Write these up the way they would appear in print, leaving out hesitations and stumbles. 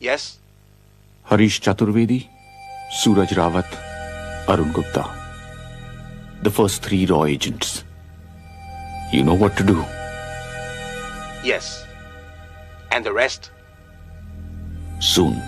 Yes? Harish Chaturvedi, Suraj Rawat, Arun Gupta. The first 3 raw agents. You know what to do. Yes. And the rest? Soon.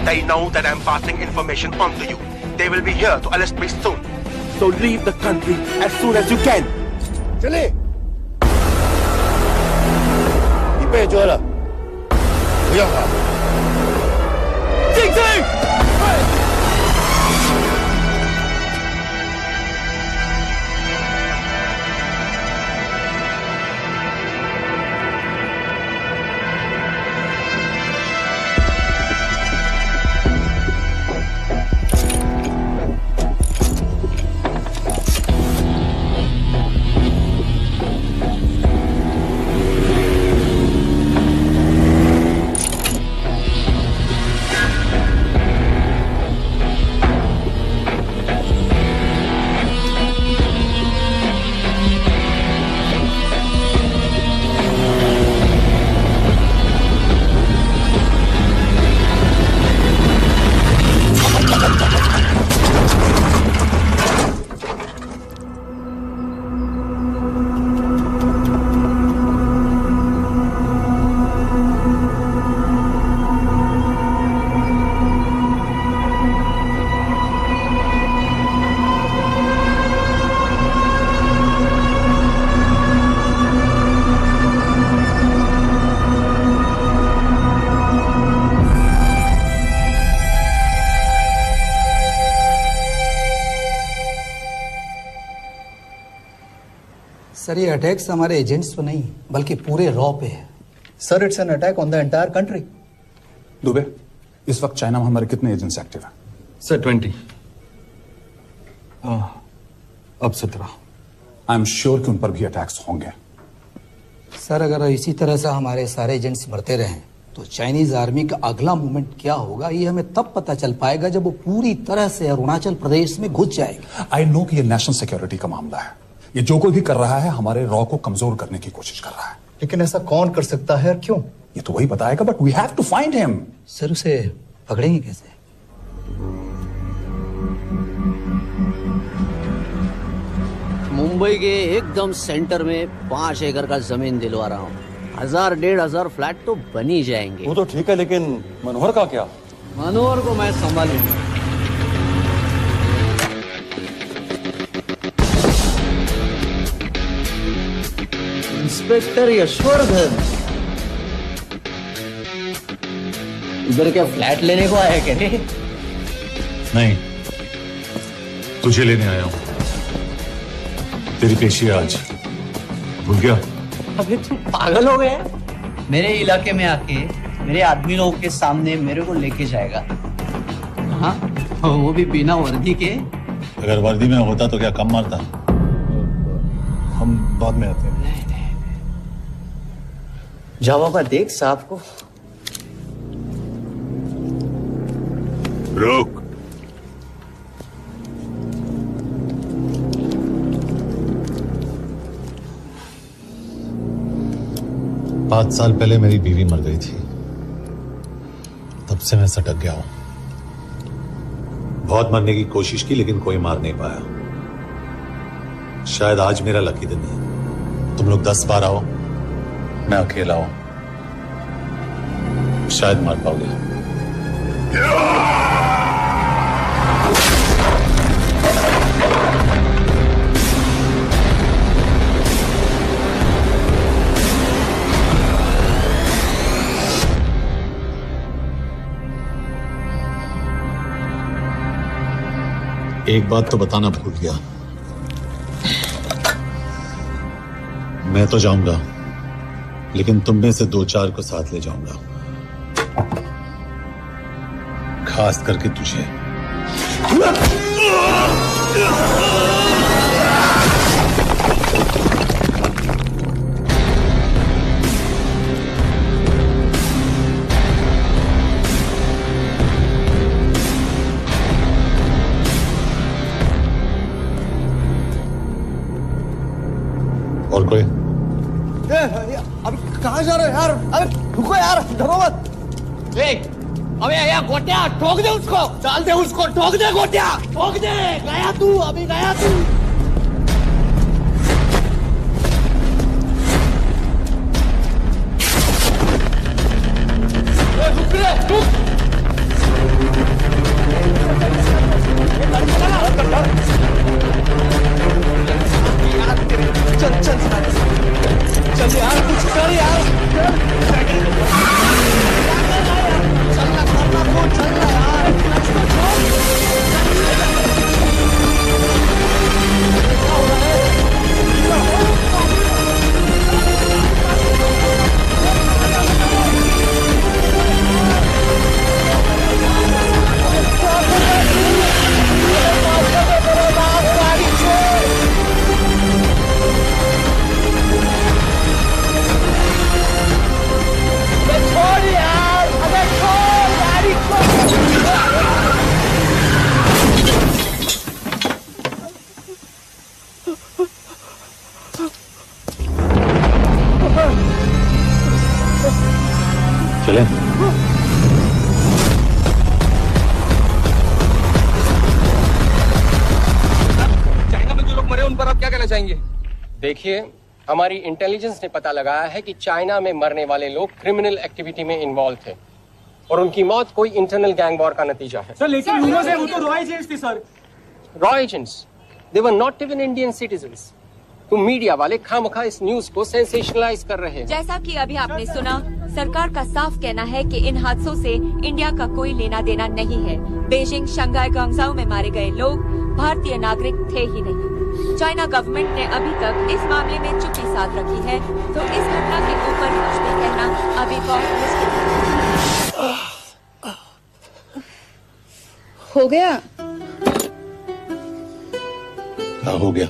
They know that I'm passing information on to you. They will be here to arrest me soon. So leave the country as soon as you can. 经理，你被捉了，不要跑。进去！ sir ये attacks हमारे agents पे नहीं बल्कि पूरे raw पे है। Sir it's an attack on the entire country. Dubey, इस वक्त चाइना में हमारे कितने एजेंट्स एक्टिव हैं? सर 20। अब 17। आई एम श्योर कि उन पर भी अटैक्स होंगे। सर अगर इसी तरह से हमारे सारे एजेंट्स मरते रहें तो चाइनीज आर्मी का अगला मूवमेंट क्या होगा ये हमें तब पता चल पाएगा जब वो पूरी तरह से अरुणाचल प्रदेश में घुस जाएगी। आई नो कि ये नेशनल सिक्योरिटी का मामला है। ये जो कोई भी कर रहा है हमारे रॉ को कमजोर करने की कोशिश कर रहा है। लेकिन ऐसा कौन कर सकता है और क्यों? ये तो वही बताएगा, but we have to find him. Sir उसे पकड़ेंगे कैसे? मुंबई के एकदम सेंटर में 5 एकड़ का जमीन दिलवा रहा हूँ। 1000-1500 फ्लैट तो बन ही जाएंगे। वो तो ठीक है, लेकिन मनोहर का क्या? मनोहर को मैं संभालूंगा। इंस्पेक्टर यशवर्धन, इधर क्या फ्लैट लेने को आया क्या? नहीं, तुझे लेने आया हूं। तेरी पेशी है आज, भूल गया? अबे तुम पागल हो गए? मेरे इलाके में आके मेरे आदमी लोगों के सामने मेरे को लेके जाएगा? हाँ, वो भी बिना वर्दी के। अगर वर्दी में होता तो क्या कम मारता? हम बाद में आते हैं। जाओ बाबा, देख साहब को। रुक। पांच साल पहले मेरी बीवी मर गई थी, तब से मैं सटक गया हूं। बहुत मरने की कोशिश की लेकिन कोई मार नहीं पाया। शायद आज मेरा लकी दिन है। तुम लोग 10 बार आओ, मैं अकेला हूं, शायद मार पाओगे। एक बात तो बताना भूल गया, मैं तो जाऊंगा लेकिन तुम में से 2-4 को साथ ले जाऊंगा, खास करके तुझे। और कोई? अब कहाँ जा रहे हो यार? अरे रुको यार, डरो मत। अबे यार गोटिया, ठोक दे उसको, डाल दे उसको, ठोक दे गोटिया, ठोक दे। गया तू, अभी गया तू। रुक रे, रुक। चल चल चल यार, कुछ कर यार। चलना करना को चलना यार, इसको चलें? चाइना में जो लोग मरे उन पर आप क्या कहना चाहेंगे? देखिए, हमारी इंटेलिजेंस ने पता लगाया है कि चाइना में मरने वाले लोग क्रिमिनल एक्टिविटी में इन्वॉल्व थे और उनकी मौत कोई इंटरनल गैंग वॉर का नतीजा है। सर लेकिन रूमर्स है वो तो रॉ एजेंट्स थे sir. Raw agents, they were not even Indian citizens. तुम मीडिया वाले खामखा इस न्यूज को सेंसेशनलाइज कर रहे हैं। जैसा कि अभी आपने सुना, सरकार का साफ कहना है कि इन हादसों से इंडिया का कोई लेना देना नहीं है। बीजिंग, शंघाई, ग्वांगझाओ में मारे गए लोग भारतीय नागरिक थे ही नहीं। चाइना गवर्नमेंट ने अभी तक इस मामले में चुप्पी साध रखी है, तो इस घटना के ऊपर कुछ भी कहना अभी बहुत मुश्किल है। हो गया? हाँ, हो गया।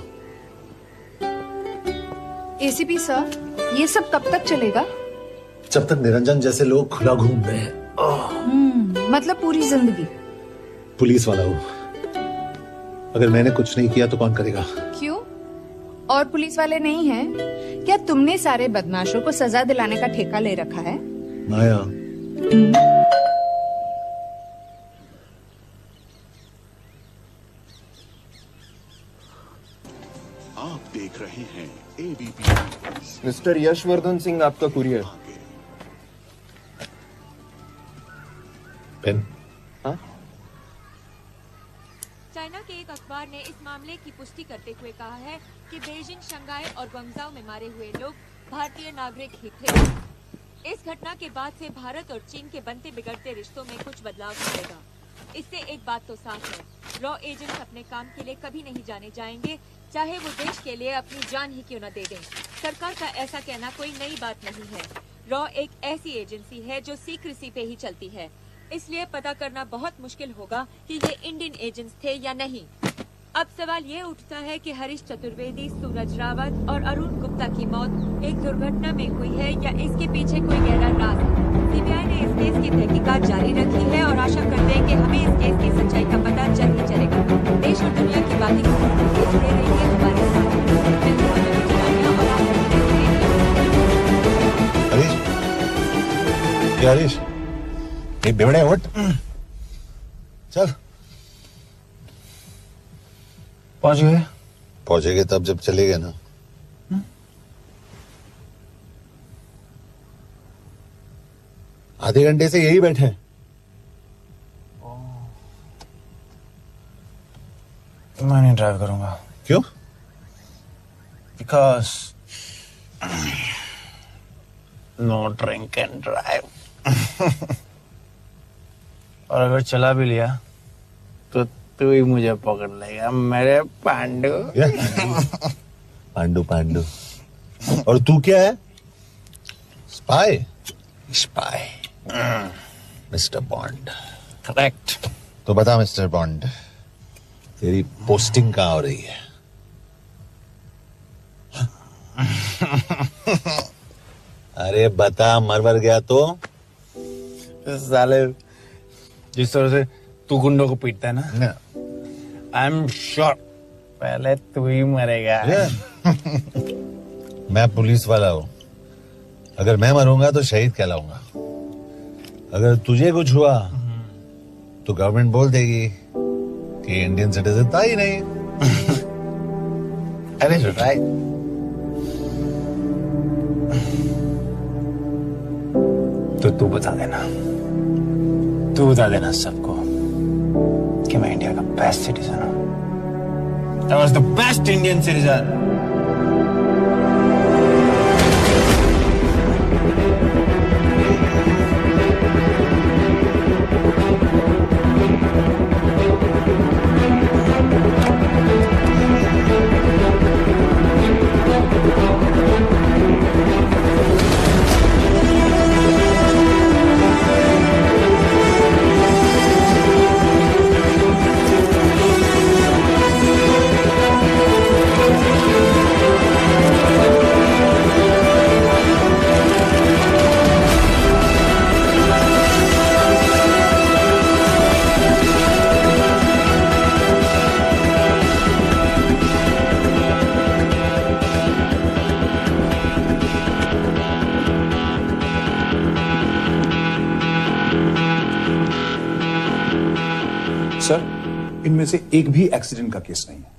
एसीपी सर, ये सब कब तक चलेगा? जब तक निरंजन जैसे लोग खुला घूम रहे हैं। मतलब पूरी जिंदगी? पुलिस वाला हूँ, अगर मैंने कुछ नहीं किया तो कौन करेगा? क्यों? और पुलिस वाले नहीं हैं? क्या तुमने सारे बदमाशों को सजा दिलाने का ठेका ले रखा है? माया, आप देख रहे हैं एबीपी। मिस्टर यशवर्धन सिंह, आपका कुरियर। पेन? हाँ? चाइना के एक अखबार ने इस मामले की पुष्टि करते हुए कहा है कि बीजिंग, शंघाई और ग्वांगझाओ में मारे हुए लोग भारतीय नागरिक ही थे। इस घटना के बाद से भारत और चीन के बनते बिगड़ते रिश्तों में कुछ बदलाव आएगा। इससे एक बात तो साफ है, रॉ एजेंट्स अपने काम के लिए कभी नहीं जाने जाएंगे, चाहे वो देश के लिए अपनी जान ही क्यों न दे दें। सरकार का ऐसा कहना कोई नई बात नहीं है। रॉ एक ऐसी एजेंसी है जो सीक्रेसी पे ही चलती है, इसलिए पता करना बहुत मुश्किल होगा कि ये इंडियन एजेंट्स थे या नहीं। अब सवाल ये उठता है कि हरीश चतुर्वेदी, सूरज रावत और अरुण गुप्ता की मौत एक दुर्घटना में हुई है या इसके पीछे कोई गहरा राज है। सीबीआई ने इस केस की तहकीकात जारी रखी है और आशा करते हैं कि हमें इस केस की सच्चाई का पता जल्द ही चलेगा। देश और दुनिया की बातें जुड़े रहिए हमारे साथ। हरीश, ये बेवड़े उठ, चल। पहुंच गए? पहुंचेंगे तब जब चलेंगे ना। आधे घंटे से यही बैठे हैं। मैं नहीं ड्राइव करूंगा। क्यों? Because no drink and drive. और अगर चला भी लिया तो तू ही मुझे पकड़ लेगा, मेरे पांडु। पांडु पांडु। और तू क्या है? Spy? Spy. Mister bond. Correct. तो बता मिस्टर बॉन्ड, तेरी पोस्टिंग कहाँ हो रही है? अरे बता, मरवर गया तो? साले, जिस तरह से तू गुंडों को पीटता है ना, आई एम श्योर पहले तू ही मरेगा। मैं पुलिस वाला हूं, अगर मैं मरूंगा तो शहीद कहलाऊंगा। अगर तुझे कुछ हुआ तो गवर्नमेंट बोल देगी कि इंडियन सिटीजन था ही नहीं। अरे राइट। तो तू बता देना सबको कि मैं इंडिया का बेस्ट सिटीजन हूं। I was the best Indian citizen. Sir, इनमें से एक भी एक्सीडेंट का केस नहीं है।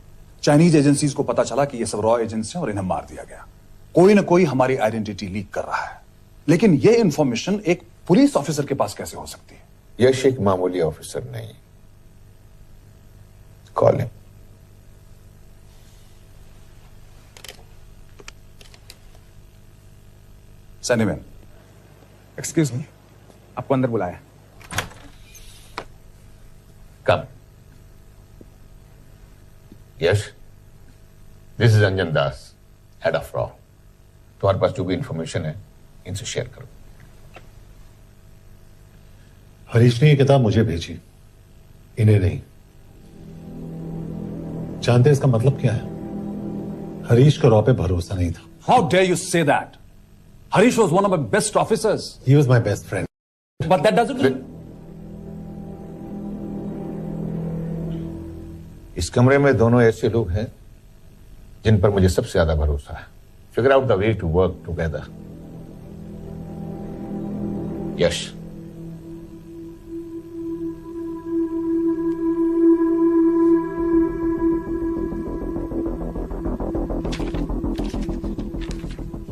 चाइनीज एजेंसीज को पता चला कि ये सब रॉ एजेंट्स हैं और इन्हें मार दिया गया। कोई ना कोई हमारी आइडेंटिटी लीक कर रहा है, लेकिन ये इंफॉर्मेशन एक पुलिस ऑफिसर के पास कैसे हो सकती है? यश एक मामूली ऑफिसर नहीं। Call him. सैनिमैन, एक्सक्यूज मी, आपको अंदर बुलाया। Come. Yash, this is Anjan Das, head of रॉ। तुम्हारे पास जो भी इंफॉर्मेशन है इनसे शेयर करो। हरीश ने ये किताब मुझे भेजी, इन्हें नहीं। जानते इसका मतलब क्या है? हरीश को रॉ पे भरोसा नहीं था। How dare you say that? Harish was one of my best officers. He was my best friend. But that doesn't. इस कमरे में दोनों ऐसे लोग हैं जिन पर मुझे सबसे ज्यादा भरोसा है। Figure out the way to work together. Yash,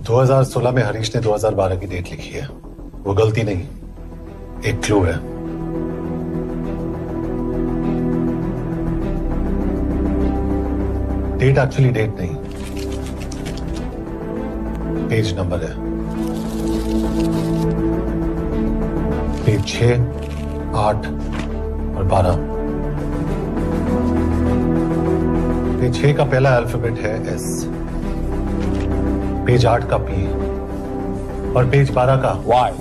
दो 2016 में हरीश ने 2012 की डेट लिखी है। वो गलती नहीं, एक क्लू है। डेट एक्चुअली डेट नहीं, पेज नंबर है। पेज 6, 8 और 12। पेज 6 का पहला अल्फाबेट है एस, पेज 8 का पी और पेज 12 का Y.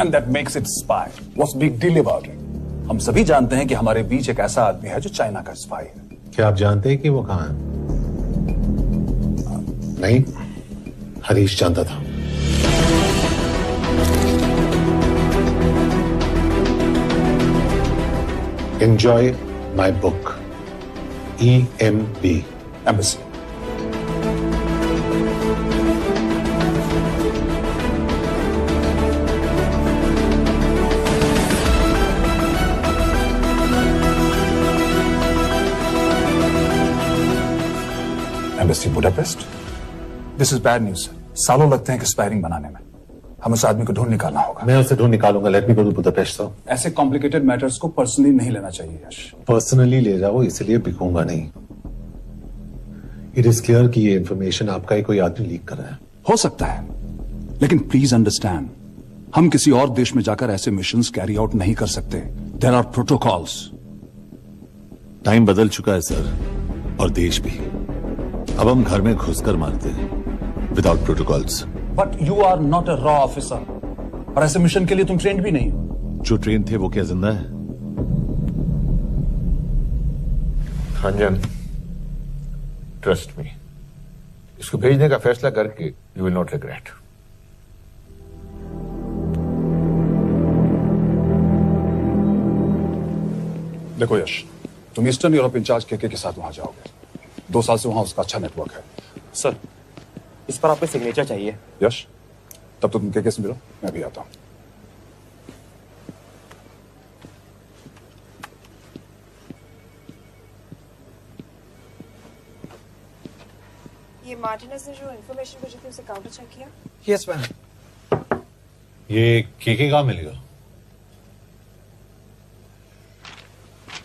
And that makes it spy. What's big deal about it? हम सभी जानते हैं कि हमारे बीच एक ऐसा आदमी है जो चाइना का स्पाई है। क्या आप जानते हैं कि वो कहां है? नहीं, हरीश जानता था। Enjoy my book. EMB. Embassy. Embassy Budapest. This is bad news. सालों लगते हैं एक्सपायरिंग बनाने में। हमें उस आदमी को ढूंढ निकालना होगा। मैं उसे ढूंढ निकालूंगा। Let me go to Budapest sir. ऐसे कॉम्प्लिकेटेड मैटर्स को पर्सनली नहीं लेना चाहिए यश। पर्सनली ले जाओ, इसलिए बिकूंगा नहीं। इट इज क्लियर कि ये इंफॉर्मेशन आपका ही कोई आदमी लीक कर रहा है। हो सकता है, लेकिन प्लीज अंडरस्टैंड, हम किसी और देश में जाकर ऐसे मिशंस कैरी आउट नहीं कर सकते। There are protocols. टाइम बदल चुका है सर, और देश भी। अब हम घर में घुसकर मारते हैं without protocols. But you are not a रॉ ऑफिसर, और ऐसे मिशन के लिए तुम ट्रेंड भी नहीं हो। जो ट्रेन थे वो क्या जिंदा है? अंजन, ट्रस्ट मी, इसको भेजने का फैसला करके यू विल नॉट रिग्रेट। देखो यश, तुम ईस्टर्न यूरोप इंचार्ज के साथ वहां जाओगे। 2 साल से वहां उसका अच्छा नेटवर्क है। सर, इस पर आपके सिग्नेचर चाहिए। यश, तब तो तुम के से मिलो, मैं भी आता हूं। ये मार्टिनेज ने जो इन्फॉर्मेशन भेजी थी उसे काउंटर चेक किया? Yes ma'am. ये केके कहाँ मिलेगा?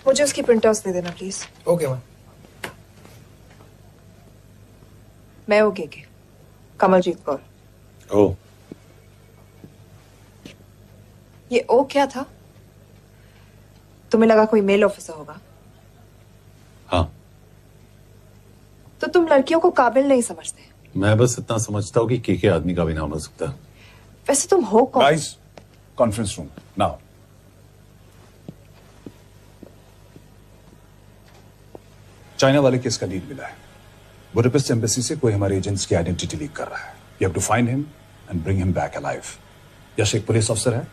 मुझे उसकी प्रिंटआउट्स दे देना प्लीज। Okay ma'am. मैं हूँ केके, कमलजीत कौर। ओ, ये ओ क्या था? तुम्हें लगा कोई मेल ऑफिसर होगा? हाँ। तो तुम लड़कियों को काबिल नहीं समझते? मैं बस इतना समझता हूँ कि केके आदमी का भी नाम हो सकता है। वैसे तुम हो कौन? Guys, conference room now. China वाले केस का लीड मिला है। बुडापेस्ट एम्बेसी से कोई हमारे एजेंट्स की आइडेंटिटी लीक कर रहा है। You have to find him and bring him back alive. Yash एक पुलिस ऑफिसर है,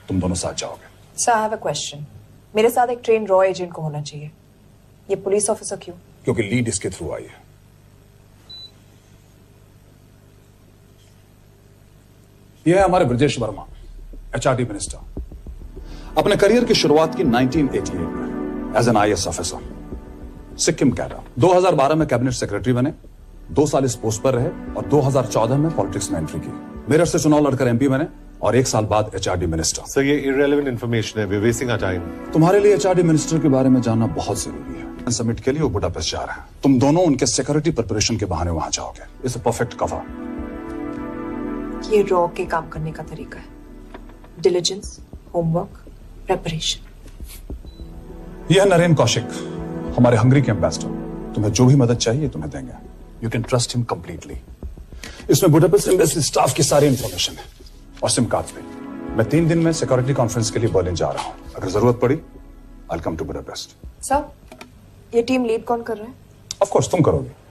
तुम दोनों साथ जाओगे। Sir, I have a question. मेरे साथ एक ट्रेन रॉ एजेंट को होना चाहिए। ये पुलिस ऑफिसर क्यों? क्योंकि लीड इसके थ्रू आई है। यह है हमारे ब्रजेश वर्मा, एचआरडी मिनिस्टर। अपने करियर की शुरुआत की 1988 में as an IAS officer, Sikkim cadre. 2012 में कैबिनेट सेक्रेटरी बने, 2 साल इस पोस्ट पर रहे और 2014 में पॉलिटिक्स में एंट्री की। मेरठ से चुनाव लड़कर एमपी बने और 1 साल बाद एचआरडी मिनिस्टर। सर, ये इररेलेवेंट इंफॉर्मेशन है, वी वेस्टिंग आवर टाइम। तुम्हारे लिए एचआरडी मिनिस्टर के बारे में जानना बहुत जरूरी है। समिट के लिए वो बुडापेस्ट जा रहे हैं। तुम दोनों उनके सिक्योरिटी प्रिपरेशन के बहाने वहां जाओगे। It's a perfect cover. ये रॉ के काम करने का तरीका है। Diligence, homework, preparation. यह है नरेन कौशिक, हमारे हंगरी के एम्बेसडर। तुम्हें जो भी मदद चाहिए तुम्हें देंगे। You can trust him completely. इसमें बुडापेस्ट एम्बेसी स्टाफ की सारी इंफॉर्मेशन है और सिम कार्ड भी। मैं 3 दिन में सिक्योरिटी कॉन्फ्रेंस के लिए बर्लिन जा रहा हूं। अगर जरूरत पड़ी आई कम टू बुडापेस्ट। सर, ये टीम लीड कौन कर रहा है? ऑफ कोर्स तुम करोगे।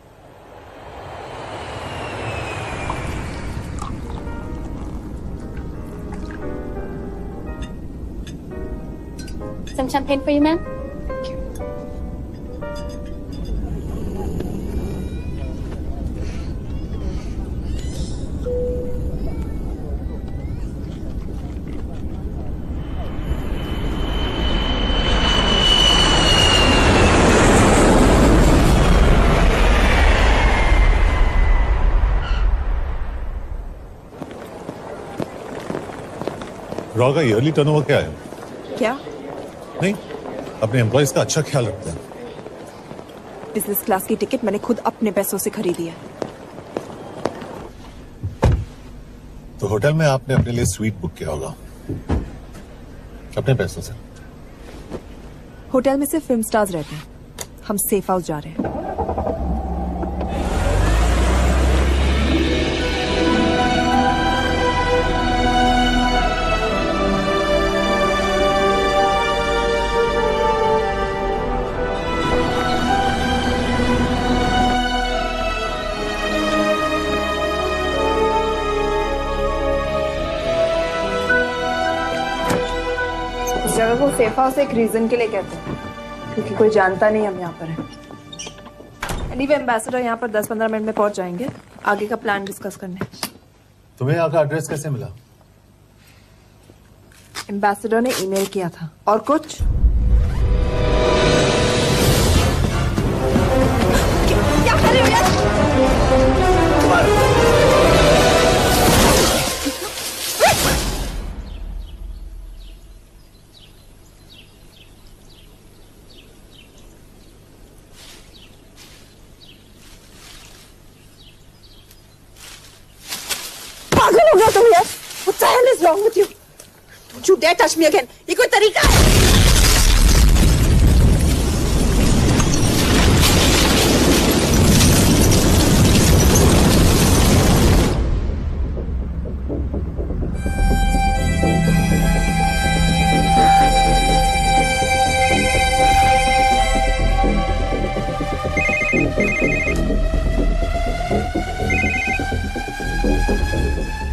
Some champagne for you, ma'am? Raw का ईयरली टर्नओवर क्या है? क्या? नहीं, अपने एम्प्लॉइज का अच्छा ख्याल रखते हैं। बिजनेस क्लास की टिकट मैंने खुद अपने पैसों से खरीदी है। तो होटल में आपने अपने लिए स्वीट बुक किया होगा अपने पैसों से। होटल में सिर्फ फिल्म स्टार्स रहते हैं। हम सेफ हाउस जा रहे हैं। इस जगह को सेफ हाउस एक रीजन के लिए कहते हैं, क्योंकि कोई जानता नहीं हम यहाँ पर हैं। एनीवे एम्बेसडर यहाँ पर 10-15 मिनट में पहुंच जाएंगे आगे का प्लान डिस्कस करने। तुम्हें यहाँ का एड्रेस कैसे मिला? एम्बेसडर ने ईमेल किया था। और कुछ? क्या कर रहे हो यार? पागल हो गया तुम यार? What the hell is wrong with you? Don't you dare touch me again. ये कोई तरीका है?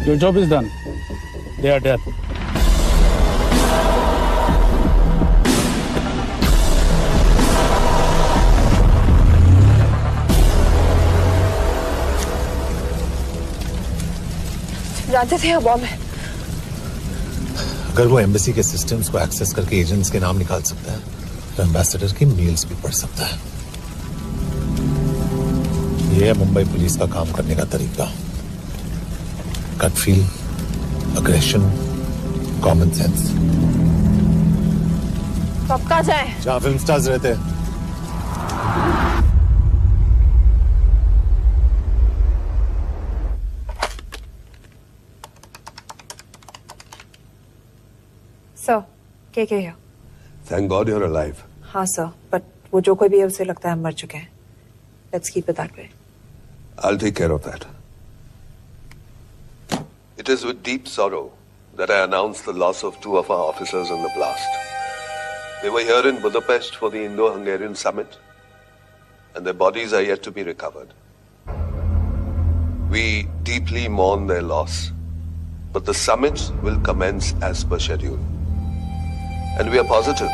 Your job is done. They are dead. जानते थे यहाँ बॉम्ब है। अगर वो एम्बेसी के सिस्टम्स को एक्सेस करके एजेंट्स के नाम निकाल सकता है तो एम्बेसडर की मेल्स भी पढ़ सकता है। ये है मुंबई पुलिस का काम करने का तरीका। Gut feel, aggression, common sense. तो अब कहाँ जाएं? जहाँ फिल्म स्टार्स रहते हैं। सर, क्या है? Thank God you're alive. हाँ सर, बट वो जो कोई भी है उसे लगता है हम मर चुके हैं। Let's keep it that way. I'll take care of that. It is with deep sorrow that I announce the loss of 2 of our officers in the blast. They were here in Budapest for the Indo-Hungarian summit, and their bodies are yet to be recovered. We deeply mourn their loss, but the summit will commence as per schedule. And we are positive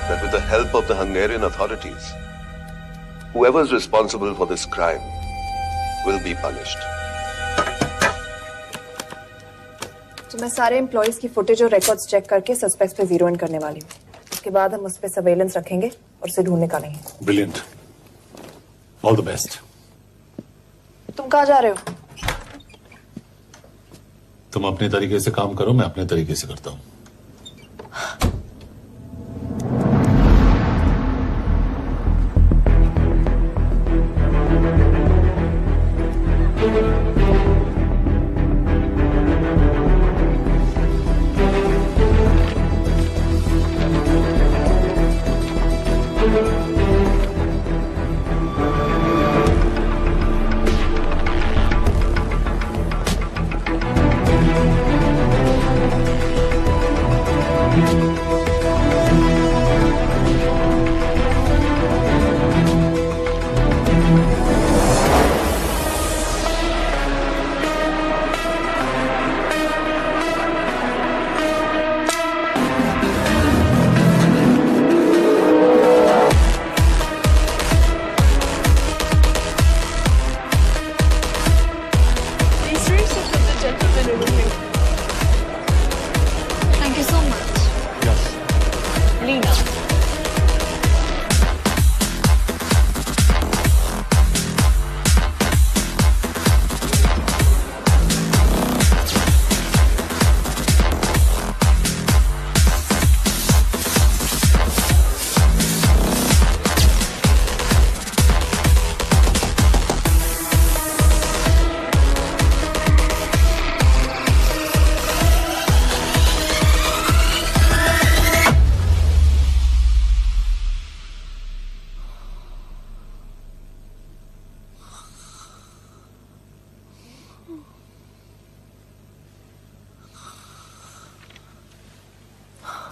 that with the help of the Hungarian authorities, whoever is responsible for this crime will be punished. तो मैं सारे employees की footage और records check करके suspects पे zero in करने वाली हूँ। उसके बाद हम उस पे सर्वेलेंस रखेंगे और उसे ढूंढ निकालेंगे। Brilliant, all the best. तुम कहाँ जा रहे हो? तुम अपने तरीके से काम करो, मैं अपने तरीके से करता हूँ।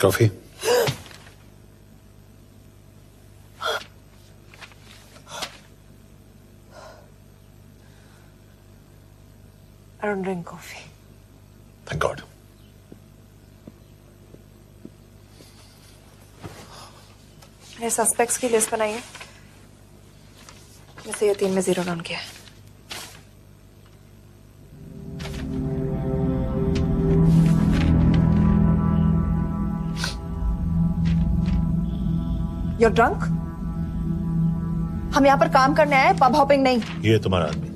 Coffee? I don't drink coffee. Thank God. मैंने सस्पेक्ट्स की लिस्ट बनाई है, जैसे ये 3 में 0 डाउन किया है। You're drunk? हम यहाँ पर काम करने आए, पब हॉपिंग नहीं। ये तुम्हारा आदमी?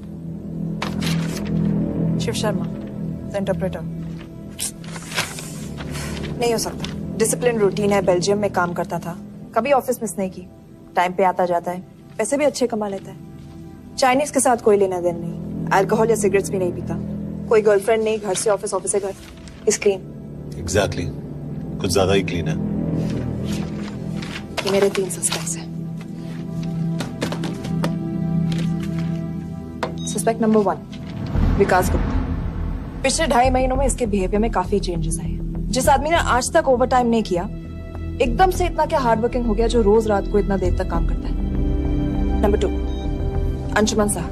Shiv Sharma, the interpreter. नहीं हो सकता। डिसिप्लिन रूटीन है, बेल्जियम में काम करता था, कभी ऑफिस मिस नहीं की, टाइम पे आता जाता है, पैसे भी अच्छे कमा लेता है। चाइनीज के साथ कोई लेना देना नहीं, अल्कोहल या सिगरेट्स भी नहीं पीता, कोई गर्लफ्रेंड नहीं, घर से ऑफिस, ऑफिस से घर। Is clean. एग्जैक्टली, कुछ ज्यादा ही क्लीन है। ये मेरे 3 सस्पेक्ट्स हैं। सस्पेक्ट नंबर 1, विकास गुप्ता। पिछले 2.5 महीनों में इसके बिहेवियर में काफी चेंजेस आए हैं। जिस आदमी ने आज तक ओवर टाइम नहीं किया, एकदम से इतना क्या हार्ड वर्किंग हो गया जो रोज रात को इतना देर तक काम करता है। नंबर 2, अंशुमन साहब।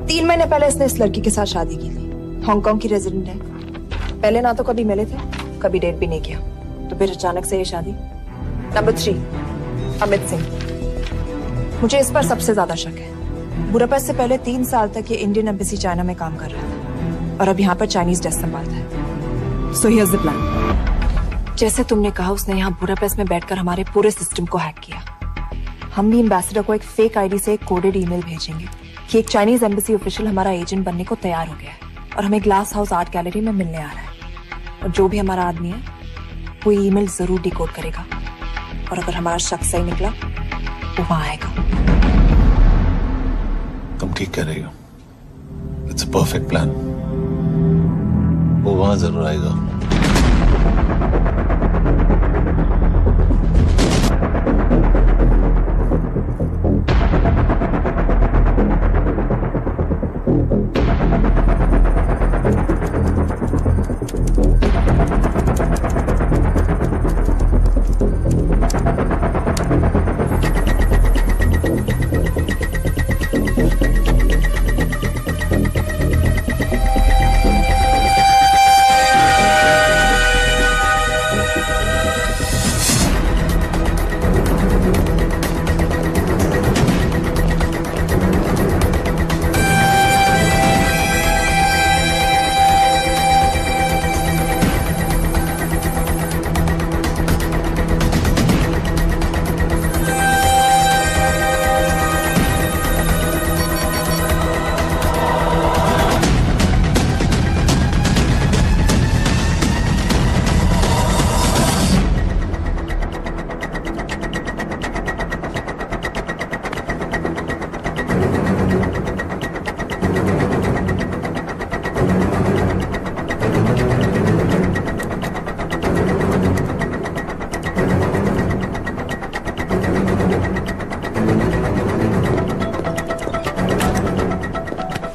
3 महीने पहले इसने इस लड़की के साथ शादी की थी, हांगकांग की रेजिडेंट है। पहले ना तो कभी मिले थे, कभी डेट भी नहीं किया, तो फिर अचानक से ये शादी। नंबर 3, अमित सिंह। मुझे इस पर सबसे ज्यादा शक है। बुडापेस्ट से पहले 3 साल तक ये इंडियन एम्बेसी चाइना में काम कर रहा था और अब यहाँ पर चाइनीज डेस्क संभालता है। So here's the plan. जैसे तुमने कहा, उसने यहाँ बुडापेस्ट में बैठकर हमारे पूरे सिस्टम को हैक किया। हम भी एम्बेसडर को एक फेक आईडी से एक कोडेड ईमेल भेजेंगे कि एक चाइनीज एम्बेसी ऑफिशियल हमारा एजेंट बनने को तैयार हो गया है और हमें ग्लास हाउस आर्ट गैलरी में मिलने आ रहा है। और जो भी हमारा आदमी है वो ईमेल जरूर डिकोड करेगा और अगर हमारा शक सही निकला वो वहां आएगा। तुम ठीक कह रही हो। It's a perfect plan. वो वहां जरूर आएगा।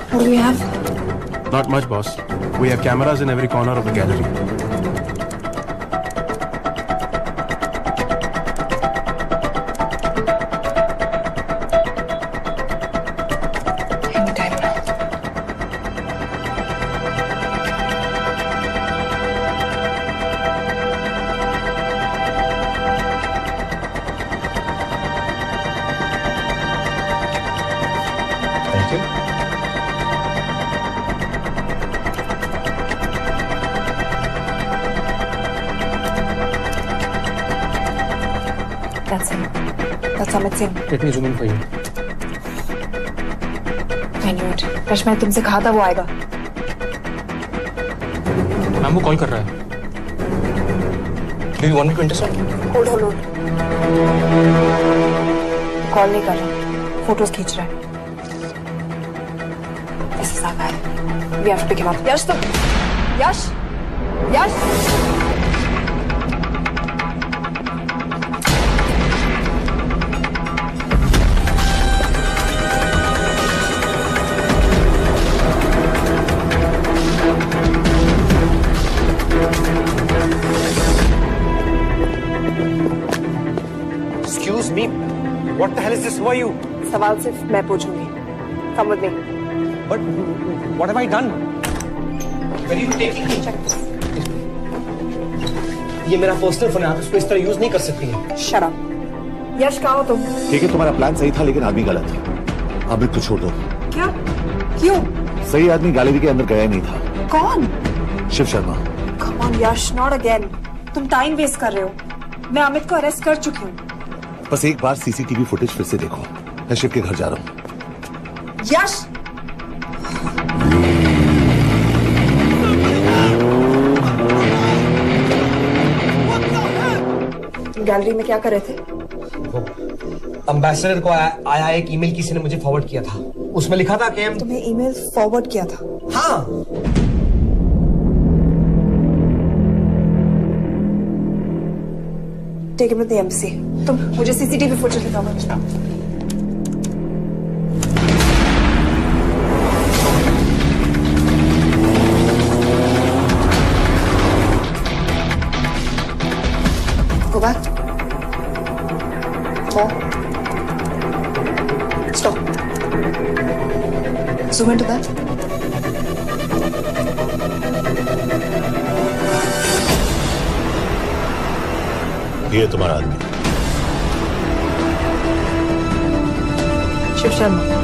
What do we have? Not much, boss. We have cameras in every corner of the gallery. Anytime now. Thank you. That's him. That's Amit Singh. Let me zoom in for you. I knew it. Rush, मैंने तुमसे कहा था वो आएगा। Ma'am वो call कर रहा है। Do you want me to intercept? Hold. Call नहीं कर रहा, फोटोज खींच रहा है। This is our guy. We have to pick him up. यश तो, यश। What the hell is this? Who are you? सवाल सिर्फ मैं पूछूंगी। Come with me. But what have I done? Where are you taking me? Check this. ये मेरा personal phone है, आप इसको इस तरह यूज नहीं कर सकती हैं। Shut up. यश कहाँ हो तुम? ठीक है, तुम्हारा प्लान सही था लेकिन आदमी गलत है। अमित को छोड़ दो। क्या? क्यों? सही आदमी गैलरी के अंदर गया ही नहीं था। कौन? Shiv Sharma. Come on Yash, not again. तुम टाइम वेस्ट कर रहे हो। मैं अमित को अरेस्ट कर चुकी हूँ। बस एक बार सीसीटीवी फुटेज फिर से देखो। मैं शिव के घर जा रहा हूँ। यश! गैलरी में क्या कर रहे थे? एम्बेसडर को आया एक ईमेल किसी ने मुझे फॉरवर्ड किया था। उसमें लिखा था कि तुम्हें ईमेल फॉरवर्ड किया था? हाँ। Take him to the embassy. तुम मुझे सीसीटीवी फुटेज दिखाओ। Go back. More. Stop. Zoom into that. ये तुम्हारा आदमी। शिव शर्मा।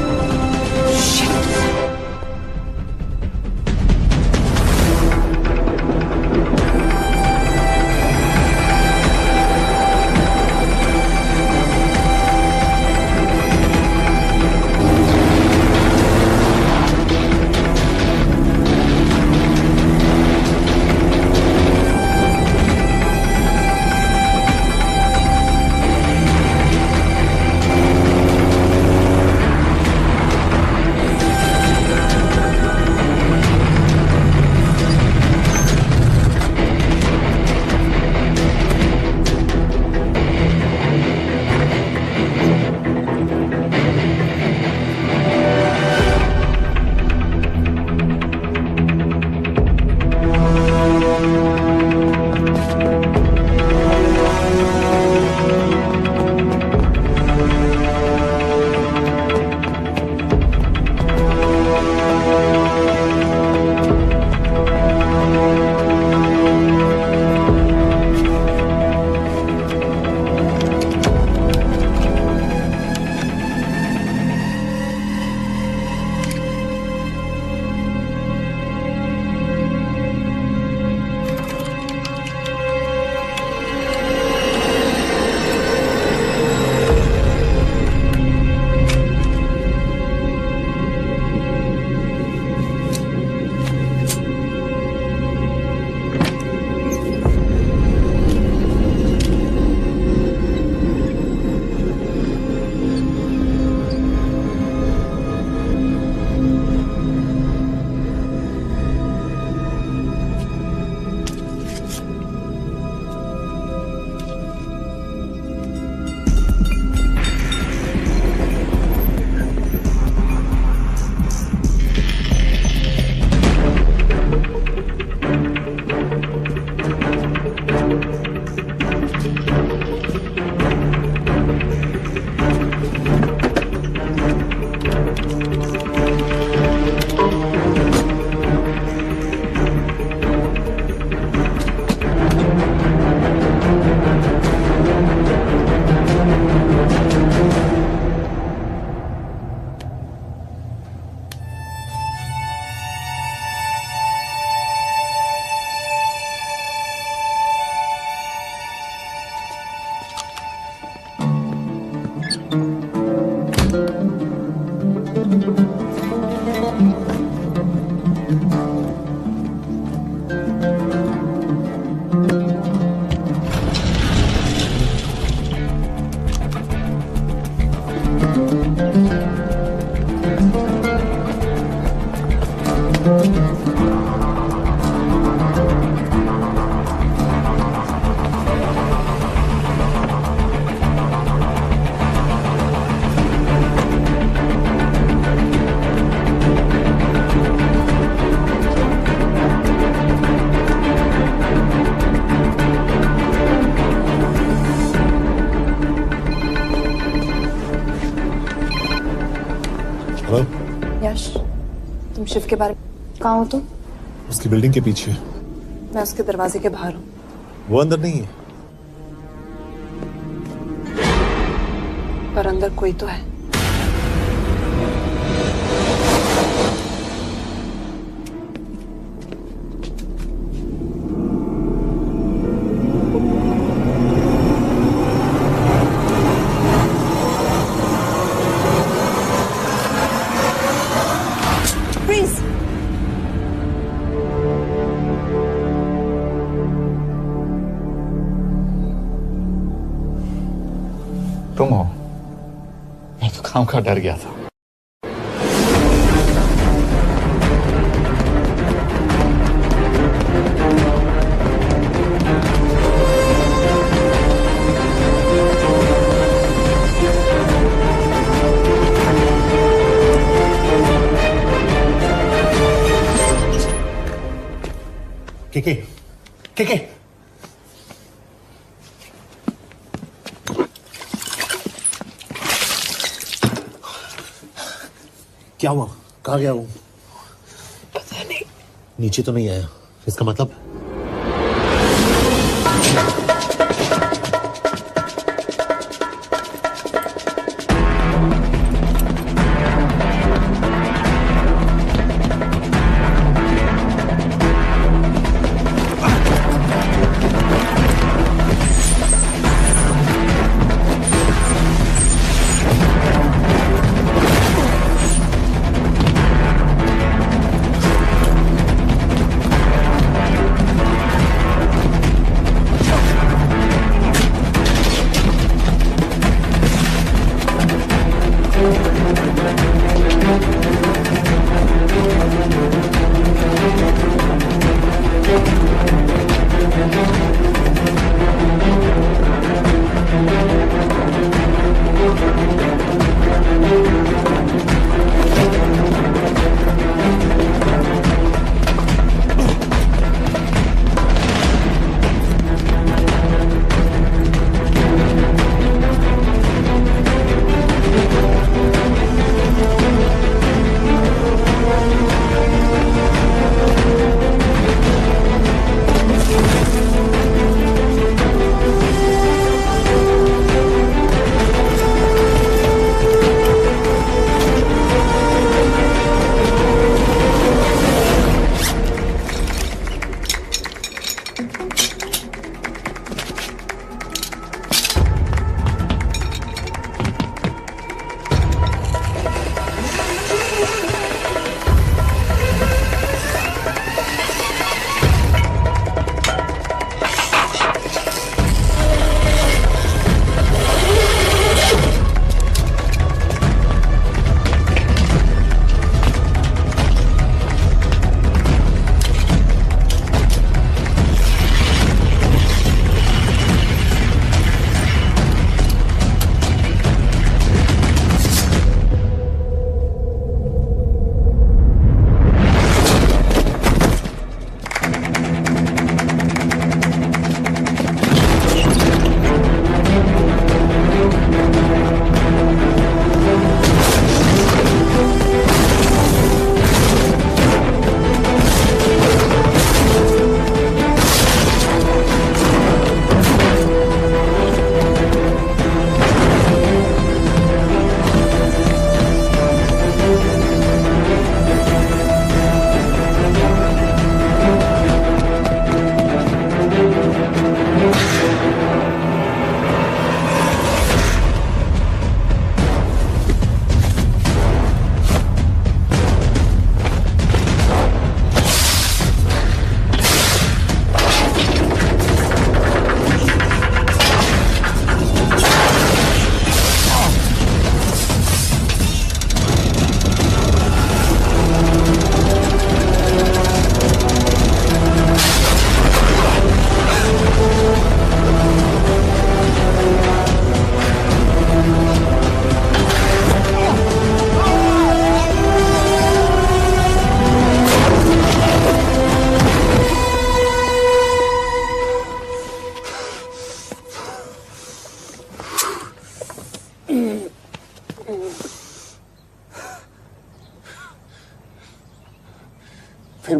शिव के बारे में कहाँ हो तुम? उसकी बिल्डिंग के पीछे। मैं उसके दरवाजे के बाहर हूँ। वो अंदर नहीं है। पर अंदर कोई तो है। Freeze! तुम हो? मैं तो काम का डर गया था। के क्या हुआ? कहाँ गया वो? पता नहीं। नीचे तो नहीं आया, इसका मतलब?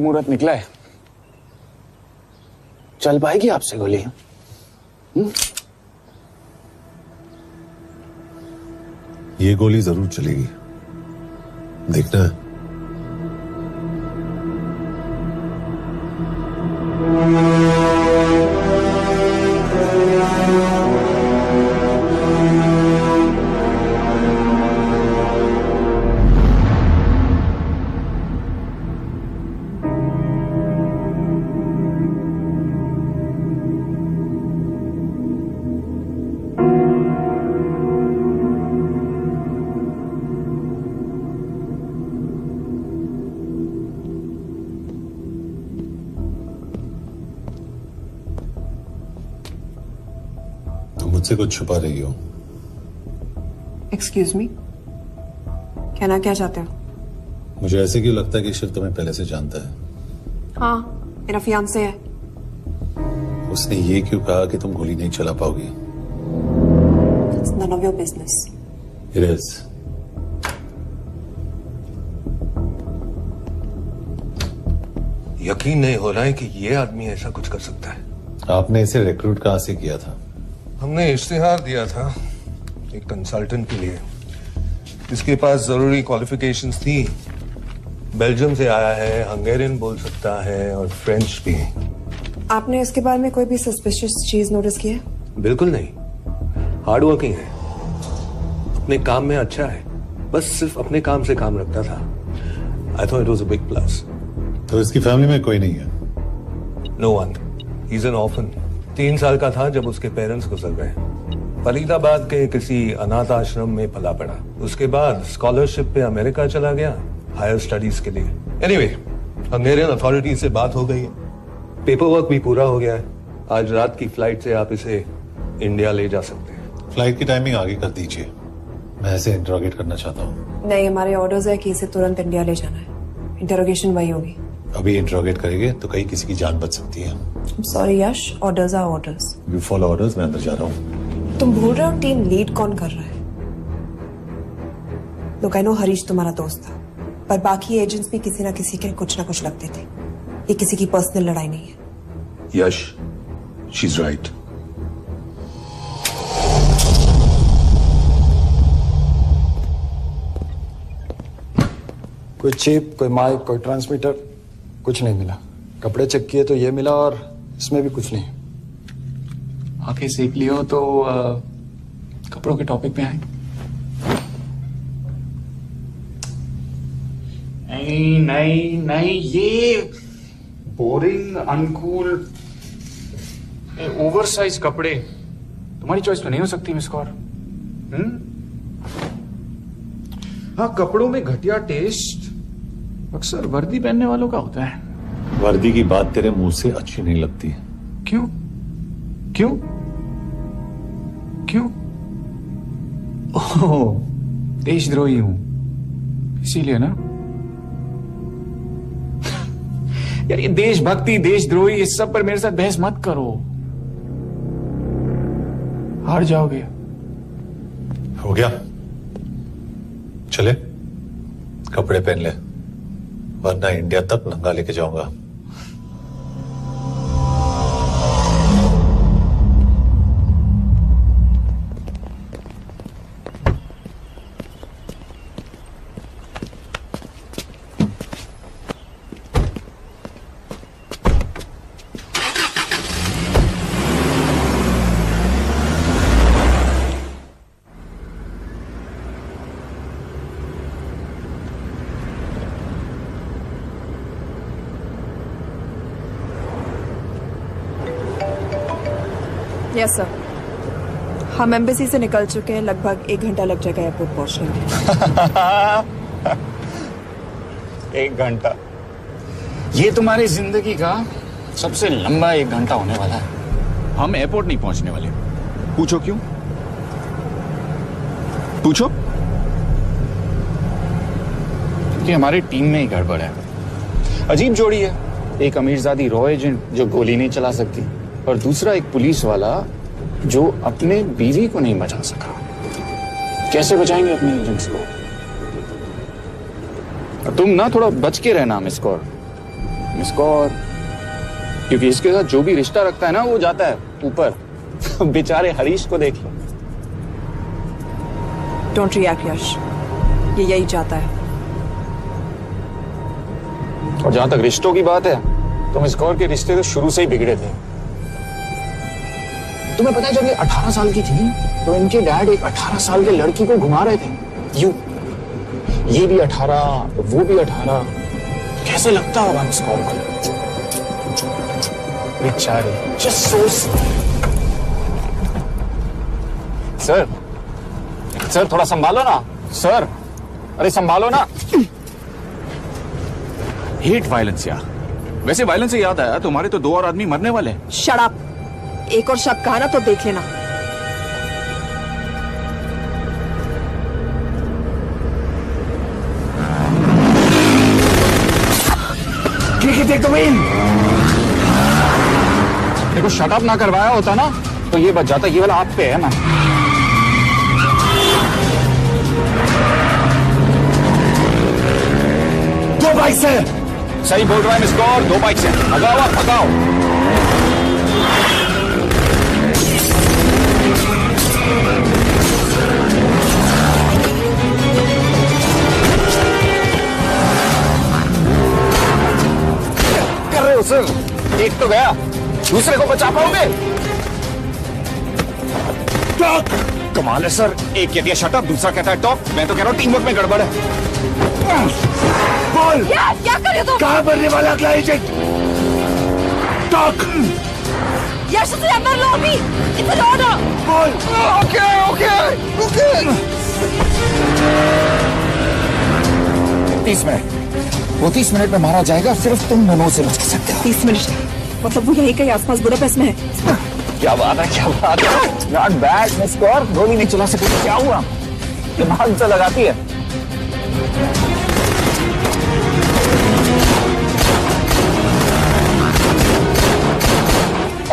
मुहूर्त निकला है, चल पाएगी आपसे गोली? ये गोली जरूर चलेगी, देखना है। मुझसे कुछ छुपा रही हो। एक्सक्यूज मी, कहना क्या चाहते हो? मुझे ऐसे क्यों लगता है कि शिव तुम्हें पहले से जानता है? हाँ, मेरा फियांसे है। उसने ये क्यों कहा कि तुम गोली नहीं चला पाओगी? It's none of your business. It is. यकीन नहीं हो रहा है कि ये आदमी ऐसा कुछ कर सकता है। आपने इसे रिक्रूट कहाँ से किया था? हमने इश्तिहार दिया था एक कंसल्टेंट के लिए, जिसके पास जरूरी क्वालिफिकेशंस थी। बेल्जियम से आया है, हंगेरियन बोल सकता है और फ्रेंच भी। आपने इसके बारे में कोई भी सस्पिशियस चीज नोटिस की है? बिल्कुल नहीं, हार्ड वर्किंग है, अपने काम में अच्छा है, बस सिर्फ अपने काम से काम रखता था। I thought it was a big plus. तो इसकी फैमिली में कोई नहीं है? No one, he is an orphan. 3 साल का था जब उसके पेरेंट्स गुजर गए। फरीदाबाद के किसी अनाथ आश्रम में पला पड़ा। उसके बाद स्कॉलरशिप पे अमेरिका चला गया हायर स्टडीज के लिए। एनीवे, हंगेरियन अथॉरिटी से बात हो गई है, पेपर वर्क भी पूरा हो गया है। आज रात की फ्लाइट से आप इसे इंडिया ले जा सकते हैं। फ्लाइट की टाइमिंग आगे कर दीजिए, मैं इसे इंटरोगेट करना चाहता हूँ। नहीं, हमारे ऑर्डर्स है कि इसे तुरंत इंडिया ले जाना है। इंटरोगेशन वही होगी। अभी इंटरोगेट करेंगे तो कहीं किसी की जान बच सकती है। Sorry Yash, orders are orders. You follow orders, मैं अंदर जा रहा हूँ। तुम भूल रहे हो टीम लीड कौन कर रहा है? लोग, आई नो हरीश तुम्हारा दोस्त था, पर बाकी एजेंट्स भी किसी ना किसी के कुछ ना कुछ लगते थे। ये किसी की पर्सनल लड़ाई नहीं है। यश, शी इज राइट। कोई चिप, कोई माइक, कोई ट्रांसमीटर, कुछ नहीं मिला। कपड़े चेक किए तो ये मिला और इसमें भी कुछ नहीं। आंखें सेक लियो तो कपड़ों के टॉपिक पे आए। नहीं नहीं नहीं, ये बोरिंग, अनकूल, ओवरसाइज कपड़े तुम्हारी चॉइस तो नहीं हो सकती मिस कौर। हाँ, कपड़ों में घटिया टेस्ट अक्सर वर्दी पहनने वालों का होता है। वर्दी की बात तेरे मुंह से अच्छी नहीं लगती। क्यों क्यों क्यों? ओह, देशद्रोही हूं इसीलिए ना। यार ये देशभक्ति, देशद्रोही, इस सब पर मेरे साथ बहस मत करो, हार जाओगे। हो गया, चले कपड़े पहन ले, वरना इंडिया तक नंगा लेके जाऊंगा। यस सर, हम एम्बेसी से निकल चुके हैं। लगभग 1 घंटा लग जाएगा एयरपोर्ट पहुंचने में। 1 घंटा? ये तुम्हारी जिंदगी का सबसे लंबा 1 घंटा होने वाला है। हम एयरपोर्ट नहीं पहुंचने वाले। पूछो क्यों? पूछो। क्योंकि हमारी टीम में ही गड़बड़ है। अजीब जोड़ी है, एक अमीरजादी रॉ एजेंट जो गोली नहीं चला सकती, और दूसरा एक पुलिस वाला जो अपने बीवी को नहीं बचा सका। कैसे बचाएंगे अपने एजेंट्स को? तुम ना थोड़ा बच के रहना मिस कौर। मिस कौर, क्योंकि इसके साथ जो भी रिश्ता रखता है ना वो जाता है ऊपर। बेचारे हरीश को देख लो। डोंट रिएक्ट यश, ये यही चाहता है। और जहां तक रिश्तों की बात है तो मिस कौर के रिश्ते तो शुरू से ही बिगड़े थे। तुम्हें पता है जब ये 18 साल की थी तो इनके डैड एक 18 साल के लड़की को घुमा रहे थे यूं, ये भी 18 वो भी 18। कैसे लगता होगा मिस कौर को? बेचारे, जस्ट सोच। सर थोड़ा संभालो ना सर, अरे संभालो ना। हेट वायलेंस यार। वैसे वायलेंस से याद आया, तुम्हारे तो 2 और आदमी मरने वाले हैं। Shut up. एक और शब्द कहा ना तो देख लेना। देखो शट अप ना करवाया होता ना तो ये बच जाता। ये वाला आप पे है ना। दो बाइक से। सही बोल रहा है मिस कौर, 2 बाइक से। भगाओ आप, भगाओ। कर रहे हो सर? एक तो गया, दूसरे को बचा पाओगे? टॉक। कमाल है सर, एक कहती है शट अप, दूसरा कहता है टॉक। मैं तो कह रहा हूँ टीम वर्क में गड़बड़ है। बोल, क्या कर रहे हो तुम? कहाँ बनने वाला अगला एजेंट? टॉक। यश से अंदर लो अभी। इधर आओ ना। बोल। Okay okay okay. 30 मिनट। वो 30 मिनट में मारा जाएगा, सिर्फ तुम दोनों से बच सकते हो। 30 मिनट मतलब वो यहीं कहीं आसपास बुडापेस्ट में है। क्या बात है, क्या बात है। नॉट बैड मिस कौर, गोली नहीं चला सके तो क्या हुआ? दिमाग से लगाती है।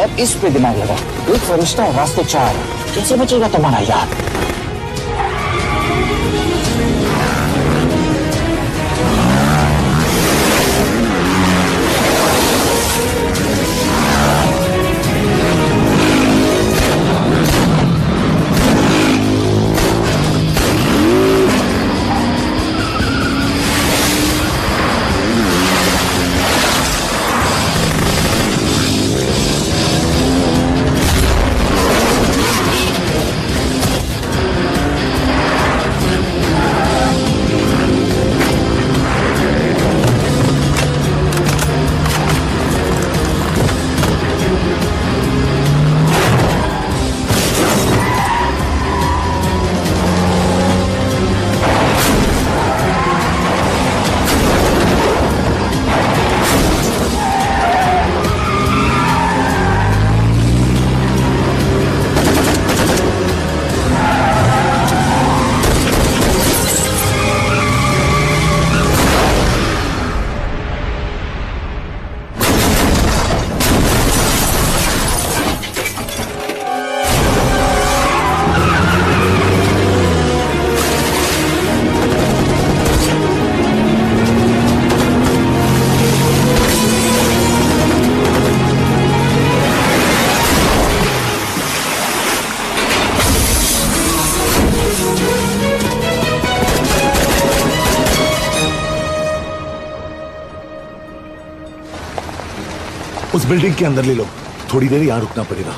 अब इस पे दिमाग लगा। एक फरिश्ता और रास्ते 4। कैसे बचेगा तुम्हारा यार? उस बिल्डिंग के अंदर ले लो, थोड़ी देर यहां रुकना पड़ेगा।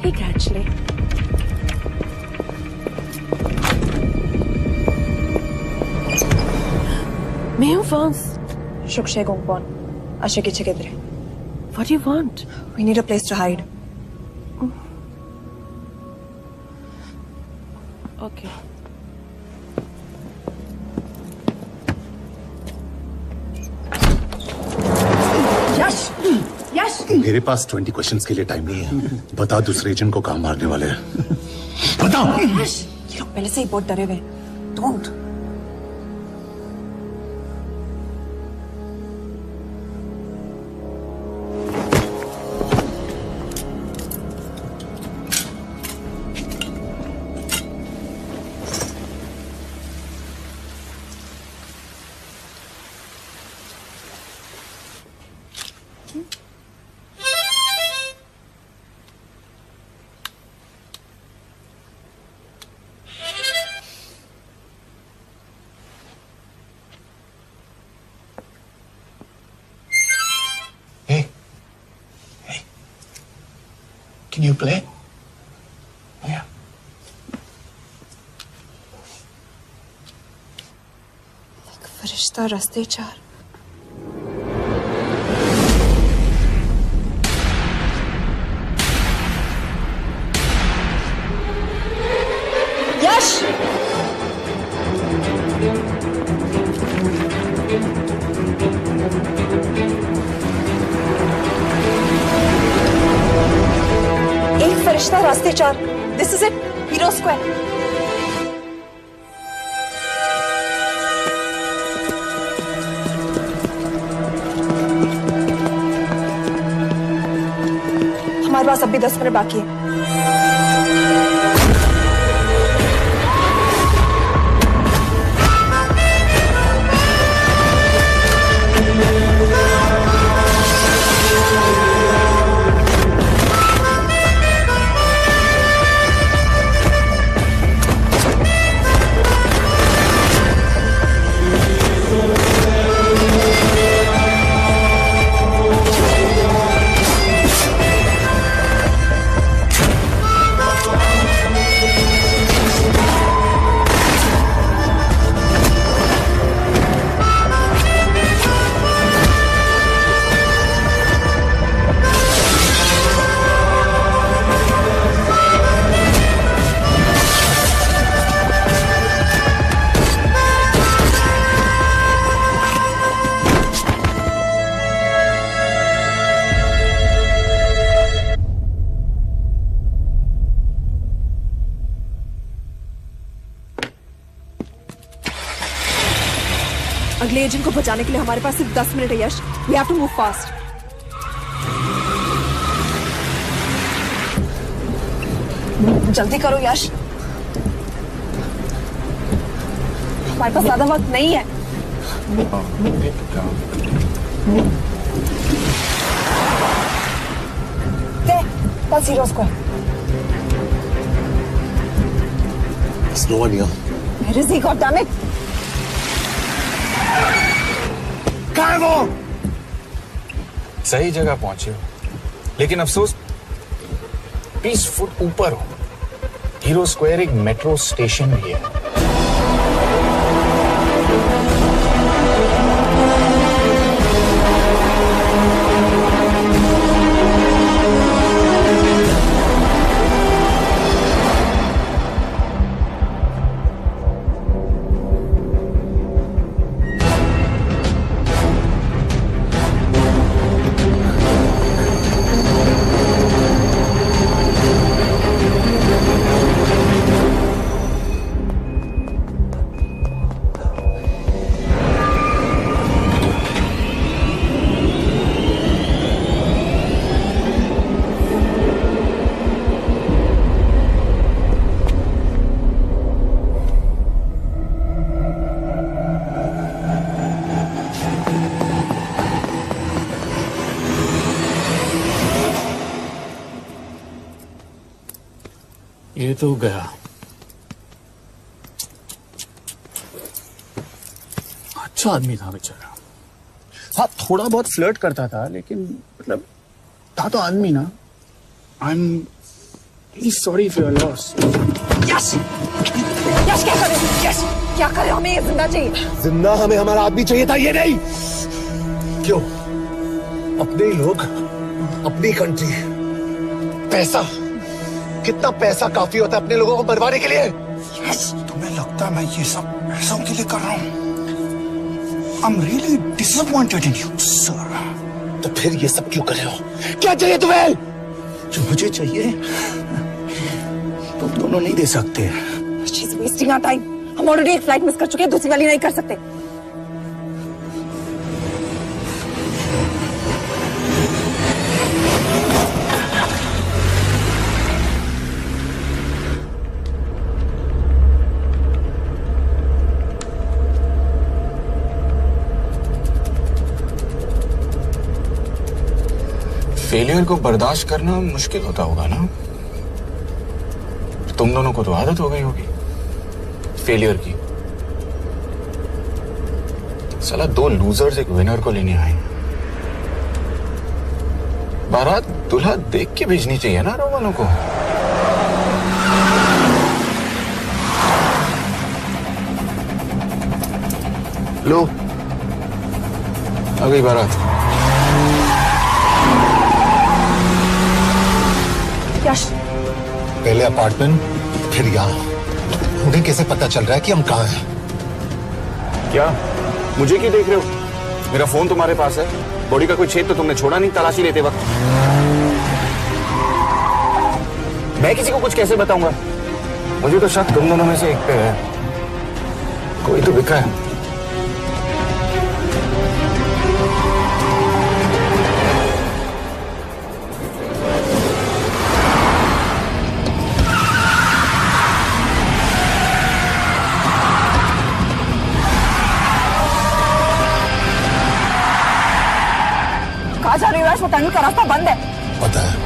Hey, actually. 没有 phones. Shukshe Gongpon. Ashiki Chikidre. What do you want? We need a place to hide. Okay. मेरे पास 20 क्वेश्चंस के लिए टाइम नहीं है। बता दूसरे एजेंट को कहाँ मारने वाले हैं। बता। ये लोग पहले से ही बहुत डरे हुए हैं। Don't. Can you play? Yeah. एक फरिश्ता रास्ते चार। यश! एक फरिश्ता रास्ते चार। This is it, hero square. हमारे पास अभी 10 मिनट बाकी है। अगले एजेंट को बचाने के लिए हमारे पास सिर्फ 10 मिनट है Yash. We have to move fast. जल्दी करो यश, हमारे पास ज्यादा वक्त नहीं है। बस हीरोज को। There's no one here. Where is he? God damn it! कहाँ है वो? सही जगह पहुंचे हो, लेकिन अफसोस 20 फुट ऊपर हो। हीरो स्क्वायर एक मेट्रो स्टेशन भी है। ये तो गया। अच्छा आदमी था बेचारा। हाँ, थोड़ा बहुत फ्लर्ट करता था, लेकिन मतलब था तो आदमी ना। I am really sorry for your loss. Yash! Yash क्या करे? यश क्या करे? हमें ये जिंदा चाहिए। जिंदा हमें हमारा आदमी चाहिए था, ये नहीं। क्यों? अपने ही लोग, अपनी कंट्री, पैसा। कितना पैसा काफी होता है अपने लोगों को मरवाने के लिए? यस, तुम्हें लगता है मैं ये सब पैसों के लिए कर रहा हूँ? आई am really disappointed in you sir. तो फिर ये सब क्यों कर रहे हो? क्या चाहिए तुम्हें? जो मुझे चाहिए तुम दोनों नहीं दे सकते। She's wasting our time. हम ऑलरेडी एक फ्लाइट मिस कर चुके हैं, दूसरी वाली नहीं कर सकते। फेलियर को बर्दाश्त करना मुश्किल होता होगा ना? तुम दोनों को तो आदत हो गई होगी फेलियर की। साला 2 लूजर्स एक विनर को लेने आए। बारात दूल्हा देख के भेजनी चाहिए ना रो वालों को। लो आ गई बारात। यश, पहले अपार्टमेंट फिर यहाँ। उन्हें कैसे पता चल रहा है कि हम कहाँ हैं? क्या मुझे क्यों देख रहे हो? मेरा फोन तुम्हारे पास है। बॉडी का कोई छेद तो तुमने छोड़ा नहीं तलाशी लेते वक्त। मैं किसी को कुछ कैसे बताऊंगा? मुझे तो शक तुम दोनों में से एक पे है। कोई तो बिका है। कहाँ जा रही हो यश? वो टनल का रास्ता बंद है। पता है।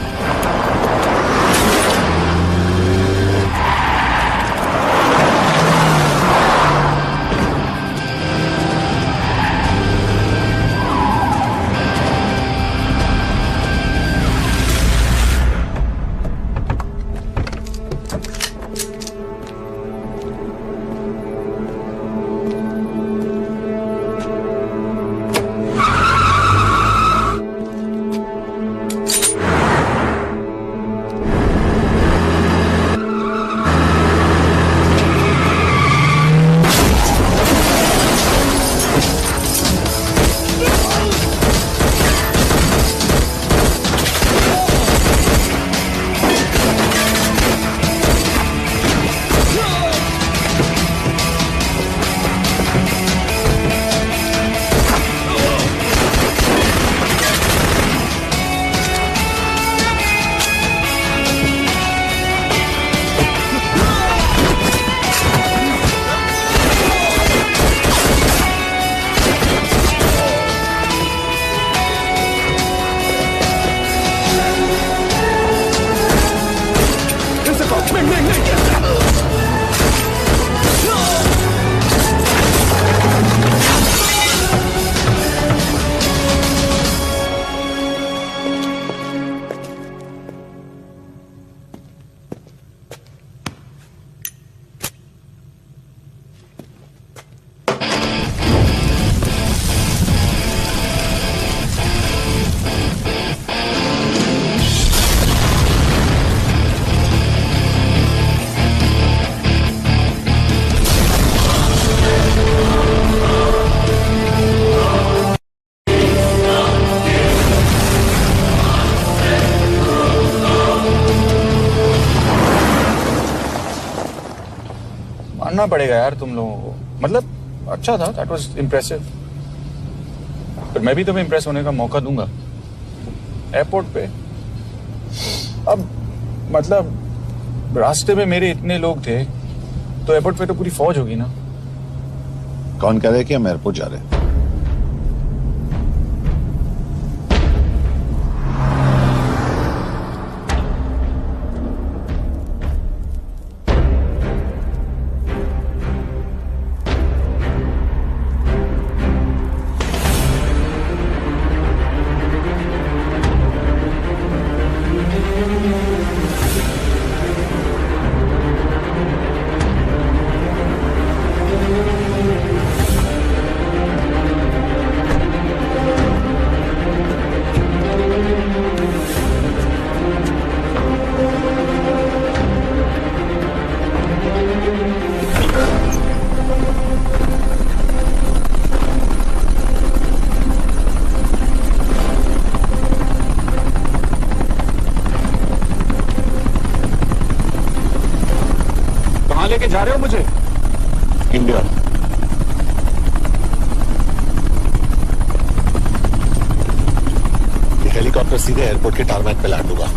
मानना पड़ेगा यार तुम लोगों को। मतलब अच्छा था, दैट वाज इम्प्रेसिव। पर मैं भी तुम्हें इम्प्रेस होने का मौका दूंगा एयरपोर्ट पे। अब मतलब रास्ते में मेरे इतने लोग थे तो एयरपोर्ट पे तो पूरी फौज होगी ना। कौन कह रहा है कि हम एयरपोर्ट जा रहे हैं? लेके जा रहे हो मुझे? इंडिया। ये हेलीकॉप्टर सीधे एयरपोर्ट के टारमैक पे लैंड होगा।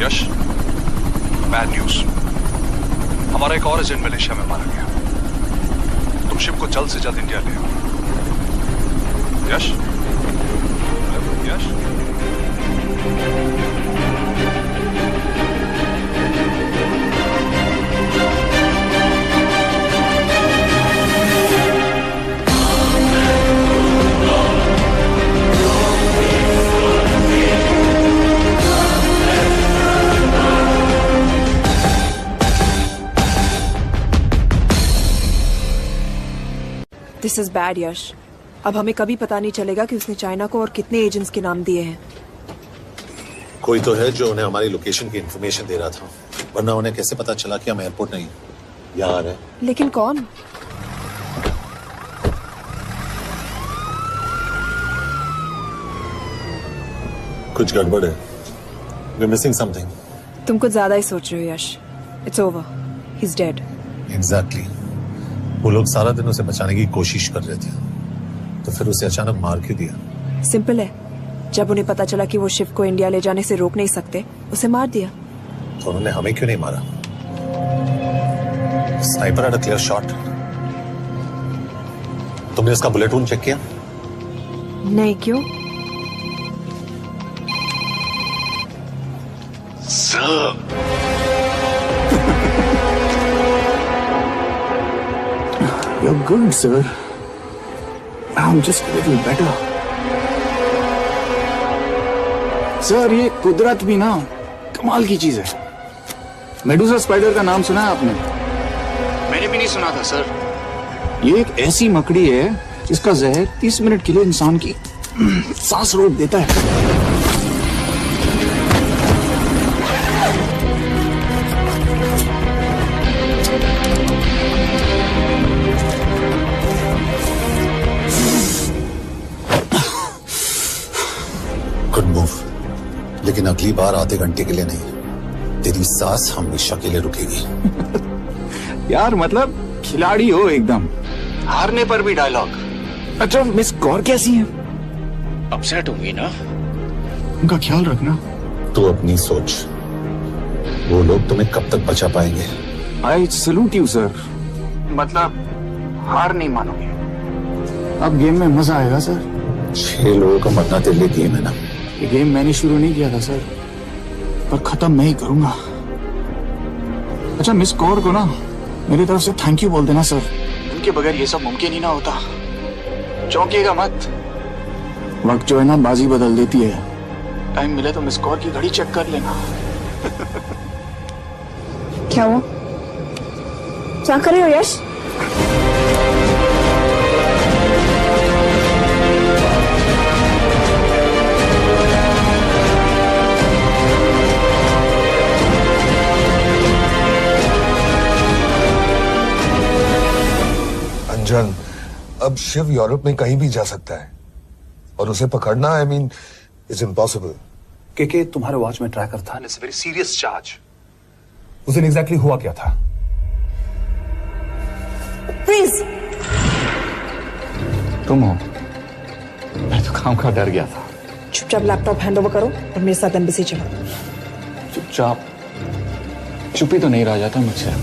यश, बैड न्यूज। हमारा एक और एजेंट मलेशिया में मारा गया। तुम शिप को जल्द से जल्द इंडिया ले आओ। यश, यश। दिस इज बैड यश। अब हमें कभी पता नहीं चलेगा कि उसने चाइना को और कितने एजेंट्स के नाम दिए हैं। कोई तो है जो उन्हें हमारी लोकेशन की इंफॉर्मेशन दे रहा था, वरना उन्हें कैसे पता चला कि हम एयरपोर्ट नहीं यहाँ आ रहे हैं? लेकिन कौन? कुछ गड़बड़ है। We're missing something. तुम कुछ ज्यादा ही सोच रहे हो Yash. It's over, he is dead. Exactly. वो लोग सारा दिन उसे बचाने की कोशिश कर रहे थे, तो फिर उसे अचानक मार क्यों दिया? सिंपल है, जब उन्हें पता चला कि वो शिव को इंडिया ले जाने से रोक नहीं सकते, उसे मार दिया। तो उन्होंने हमें क्यों नहीं मारा? Sniper had a clear shot. तुमने इसका बुलेट वूंड चेक किया? नहीं, क्यों? You're good, sir. I'm just a little better. Sir, ये कुदरत भी ना कमाल की चीज है। मेडुसा स्पाइडर का नाम सुना है आपने? मैंने भी नहीं सुना था सर। ये एक ऐसी मकड़ी है जिसका जहर 30 मिनट के लिए इंसान की सांस रोक देता है। गुड मूव, लेकिन अगली बार आधे घंटे के लिए नहीं, तेरी सांस हमेशा के लिए रुकेगी। यार मतलब खिलाड़ी हो एकदम, हारने पर भी डायलॉग। अच्छा, मिस कौर कैसी हैं? अपसेट होंगी ना? उनका ख्याल रखना। तू अपनी सोच, वो लोग तुम्हें कब तक बचा पाएंगे? आई सैल्यूट यू सर। मतलब हार नहीं मानोगे। अब गेम में मजा आएगा सर। 6 लोगों का मरना तेरे लिए गेम है ना? ये गेम मैंने शुरू नहीं किया था सर, पर खत्म मैं ही करूंगा। अच्छा, मिस कौर को ना मेरी तरफ से थैंक यू बोल देना सर। उनके बगैर ये सब मुमकिन ही ना होता। चौंकिएगा मत, वक्त जो है ना बाजी बदल देती है। टाइम मिले तो मिस कौर की घड़ी चेक कर लेना। क्या हुआ? क्या कर रहे हो यश? अंजन, अब शिव यूरोप में कहीं भी जा सकता है और उसे पकड़ना, आई मीन, इज इम्पॉसिबल। के तुम्हारे वॉच में ट्रैकर था, इट्स वेरी सीरियस चार्ज। उस दिन एग्जैक्टली हुआ क्या था? प्लीज। तुम हो? मैं तो काम का डर गया था। चुपचाप लैपटॉप हैंड ओवर करो और मेरे साथ एम्बेसी चलो। चुपचाप? चुप ही तो नहीं रहा जाता मुझसे।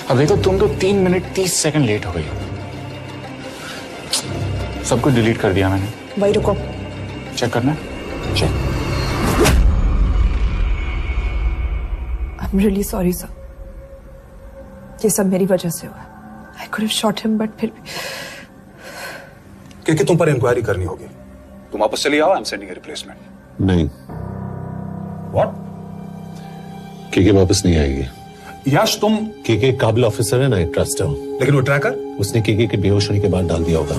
अब देखो तुम तो 3 मिनट 30 सेकंड लेट हो गई हो। सब कुछ डिलीट कर दिया मैंने। भाई रुको, चेक करना। Check. I am really sorry sir, ये सब मेरी वजह से हुआ। I could have shot him but फिर भी। क्योंकि तुम पर इंक्वायरी करनी होगी। तुम वापस चली आओ, I am sending A replacement. नहीं। व्हाट? केके वापस नहीं आएगी। यश तुम केके काबिल ऑफिसर है ना, आई ट्रस्ट है। लेकिन वो ट्रैकर उसने केके के बेहोश होने के बाद डाल दिया होगा।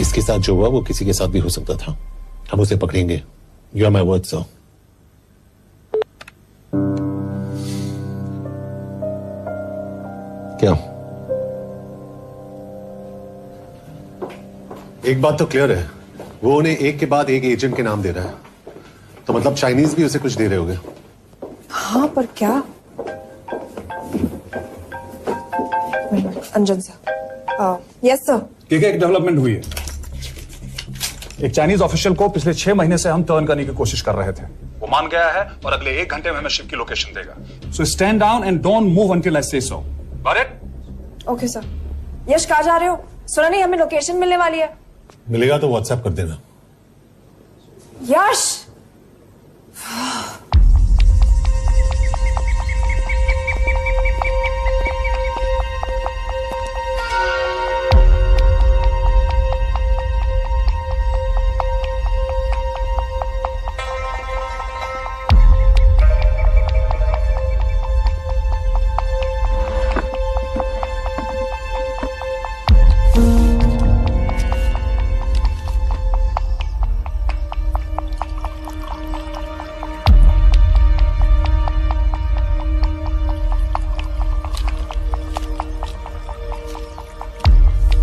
इसके साथ जो हुआ वो किसी के साथ भी हो सकता था। हम उसे पकड़ेंगे। You are my word sir. क्या? एक बात तो क्लियर है, वो उन्हें एक के बाद एक एजेंट के नाम दे रहा है, तो मतलब चाइनीज भी उसे कुछ दे रहे होंगे। हाँ पर क्या? Anjan sir. Yes sir. KK एक डेवलपमेंट हुई है। एक चाइनीज ऑफिशियल को पिछले 6 महीने से हम टर्न करने की कोशिश कर रहे थे। वो मान गया है और अगले 1 घंटे में हमें शिप की लोकेशन देगा। So stand down and don't move until I say so. Got it? Okay sir. Yash कहाँ जा रहे हो? सुना नहीं हमें लोकेशन मिलने वाली है। मिलेगा तो व्हाट्सएप कर देना। यश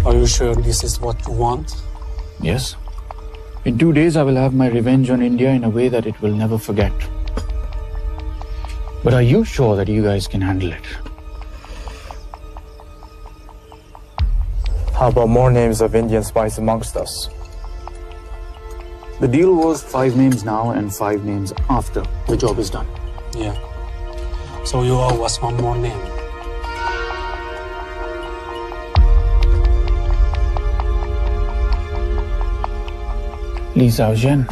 Are you sure this is what you want? Yes. In 2 days, I will have my revenge on India in a way that it will never forget. But are you sure that you guys can handle it? How about more names of Indian spies amongst us? The deal was 5 names now and 5 names after the job is done. Yeah. So you owe us one more name. Li Xiaozhen.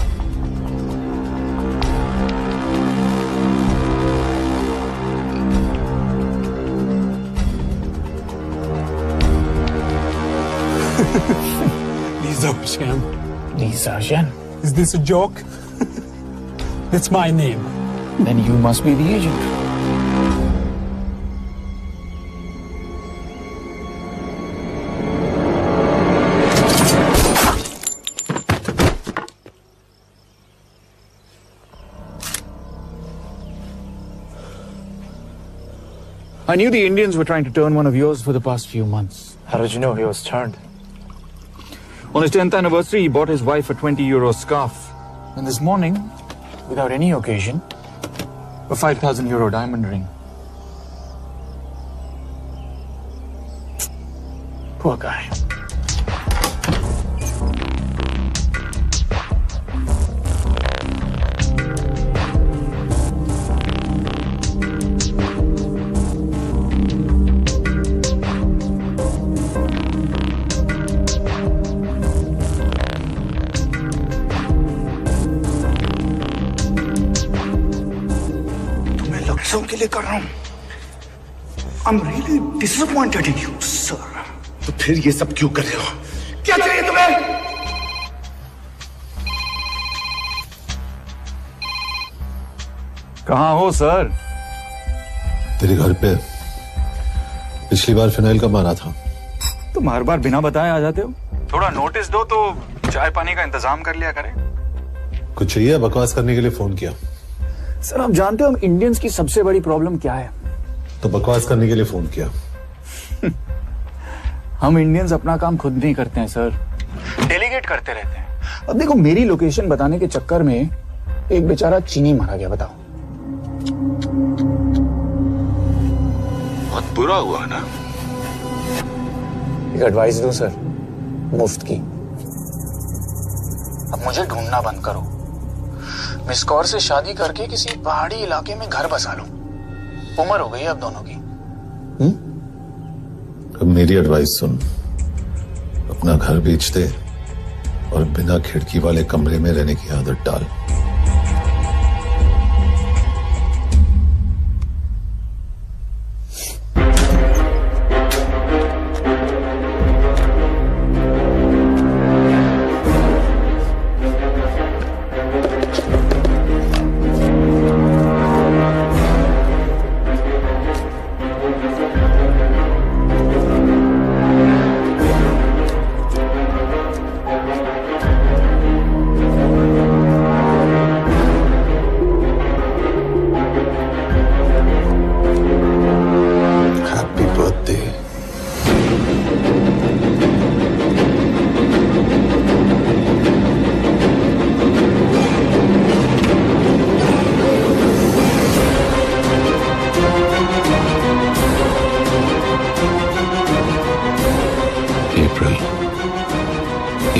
Li Xiaozhen. Li Xiaozhen. Is this a joke? It's my name. Then you must be the agent. I knew the Indians were trying to turn one of yours for the past few months. How did you know he was turned? On his 10th anniversary, he bought his wife a 20-euro scarf. And this morning, without any occasion, a 5,000-euro diamond ring. Poor guy. के लिए कर रहा हूं। I'm really disappointed in you, sir. तो फिर ये सब क्यों कर रहे हो? क्या चाहिए तुम्हें? कहाँ हो सर? तेरे घर पे। पिछली बार फिनाइल का मारा था। तुम हर बार बिना बताए आ जाते हो। थोड़ा नोटिस दो तो चाय पानी का इंतजाम कर लिया करें। कुछ चाहिए? बकवास करने के लिए फोन किया। सर आप जानते हो हम इंडियंस की सबसे बड़ी प्रॉब्लम क्या है? तो बकवास करने के लिए फोन किया। हम इंडियंस अपना काम खुद नहीं करते हैं सर, डेलीगेट करते रहते हैं। अब देखो मेरी लोकेशन बताने के चक्कर में एक बेचारा चीनी मारा गया, बताओ। बहुत बुरा हुआ ना? एक एडवाइस दूं सर, मुफ्त की। अब मुझे ढूंढना बंद करो। मिस कौर से शादी करके किसी पहाड़ी इलाके में घर बसा लो। उम्र हो गई अब दोनों की। अब मेरी एडवाइस सुन, अपना घर बेच दे और बिना खिड़की वाले कमरे में रहने की आदत डाल।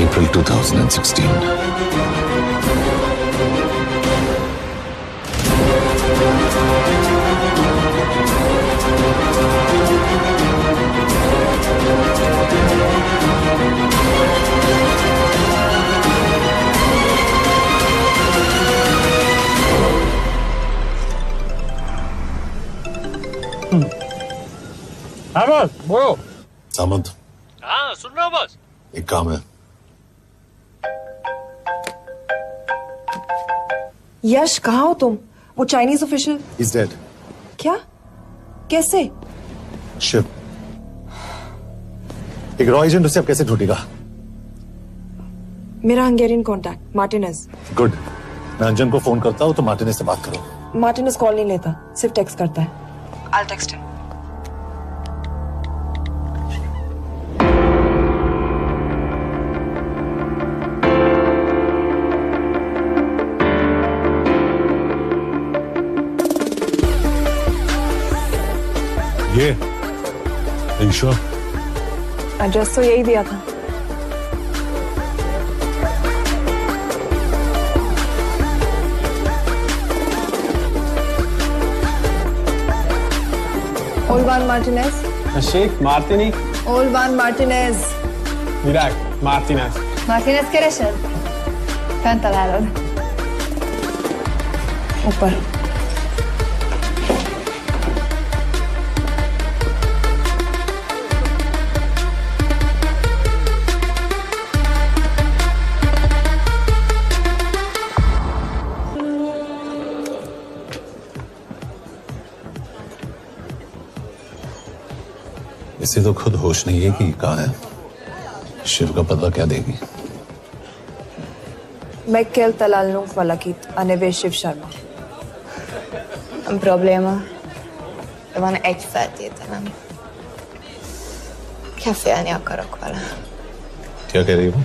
April 2016. हाँ बस बोलो। सामंत, हाँ सुन रहा हूँ बस। एक काम है। यश कहाँ हो तुम? वो चाइनीज ऑफिशियल He's dead. क्या? कैसे? शिव, एक रॉ एजेंट उसे अब कैसे ढूंढेगा? मेरा हंगेरियन कॉन्टैक्ट मार्टिनेज। गुड, मैं अंजन को फोन करता हूँ तो मार्टिनेज से बात करो। मार्टिनेज कॉल नहीं लेता, सिर्फ टेक्स्ट करता है। I'll text him. ये sure? एड्रेस तो यही दिया था। Olvan Martinez. Sheikh Martini. Olvan Martinez. Virág Martinez. Martinez keresed? Fent találod. ऊपर। इसे तो खुद होश नहीं है कि कहाँ है। शिव का पता क्या देगी? Mekkel találnunk valakit, a neve Shiv Sharma. Nem probléma. De van egy feltételem. Kefélni akarok vele. क्या कह रही हो?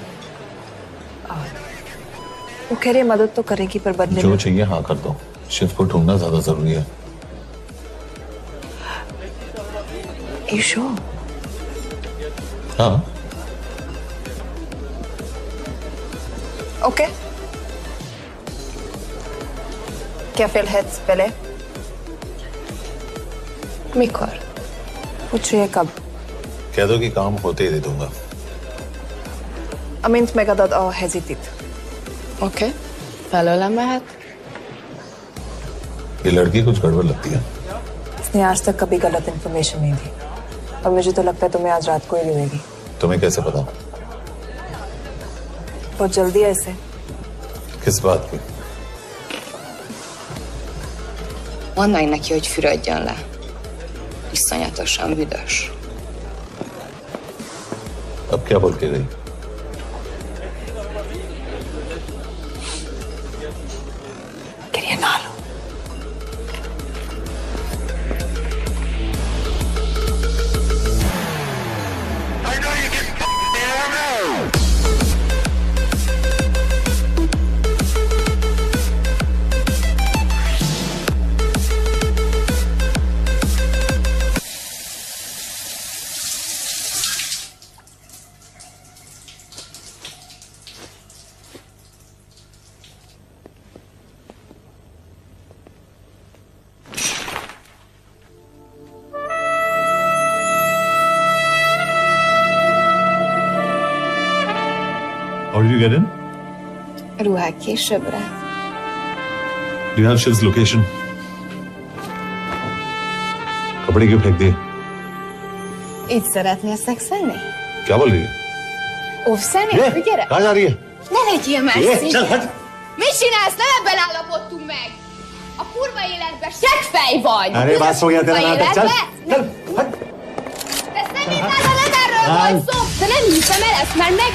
वो कह रही है मदद तो करेगी पर बदले जो में। चाहिए हाँ कर दो। शिव को ढूंढना ज्यादा जरूरी है। You sure? हाँ। Okay. Kefél hetsz bele? Mikor? पूछ रही है कब? कह दो कि काम होते ही दे दूंगा। Amint megadod a hezitit. Oké. Felőlem mehet? ये लड़की कुछ गड़बड़ लगती है। इसने आज तक कभी गलत इन्फॉर्मेशन नहीं दी और मुझे तो लगता है तुम्हें आज रात को ही मिलेगी। तुम्हें कैसे पता? बहुत जल्दी है इसे। किस बात की? Mondd meg neki, hogy fürödjön le. Iszonyatosan büdös. अब क्या बोल के गई? Quería nalo. you get in? Ruhák későbbre. Do you have Shiv's location? कपड़े क्यों फेंक दिए? Így szeretnél szexelni? क्या बोल रही है? Óvszeni? ये, Gyere! कहाँ जा रही है? Ne legyél messzi! चल हट! Mit csinálsz? Nem ebben állapodtunk meg! A kurva életben seggfej vagy! अरे बात हो गया तेरा नाटक, चल! चल! De szerintem nem erről van szó! De nem hiszem el ezt, mert meg...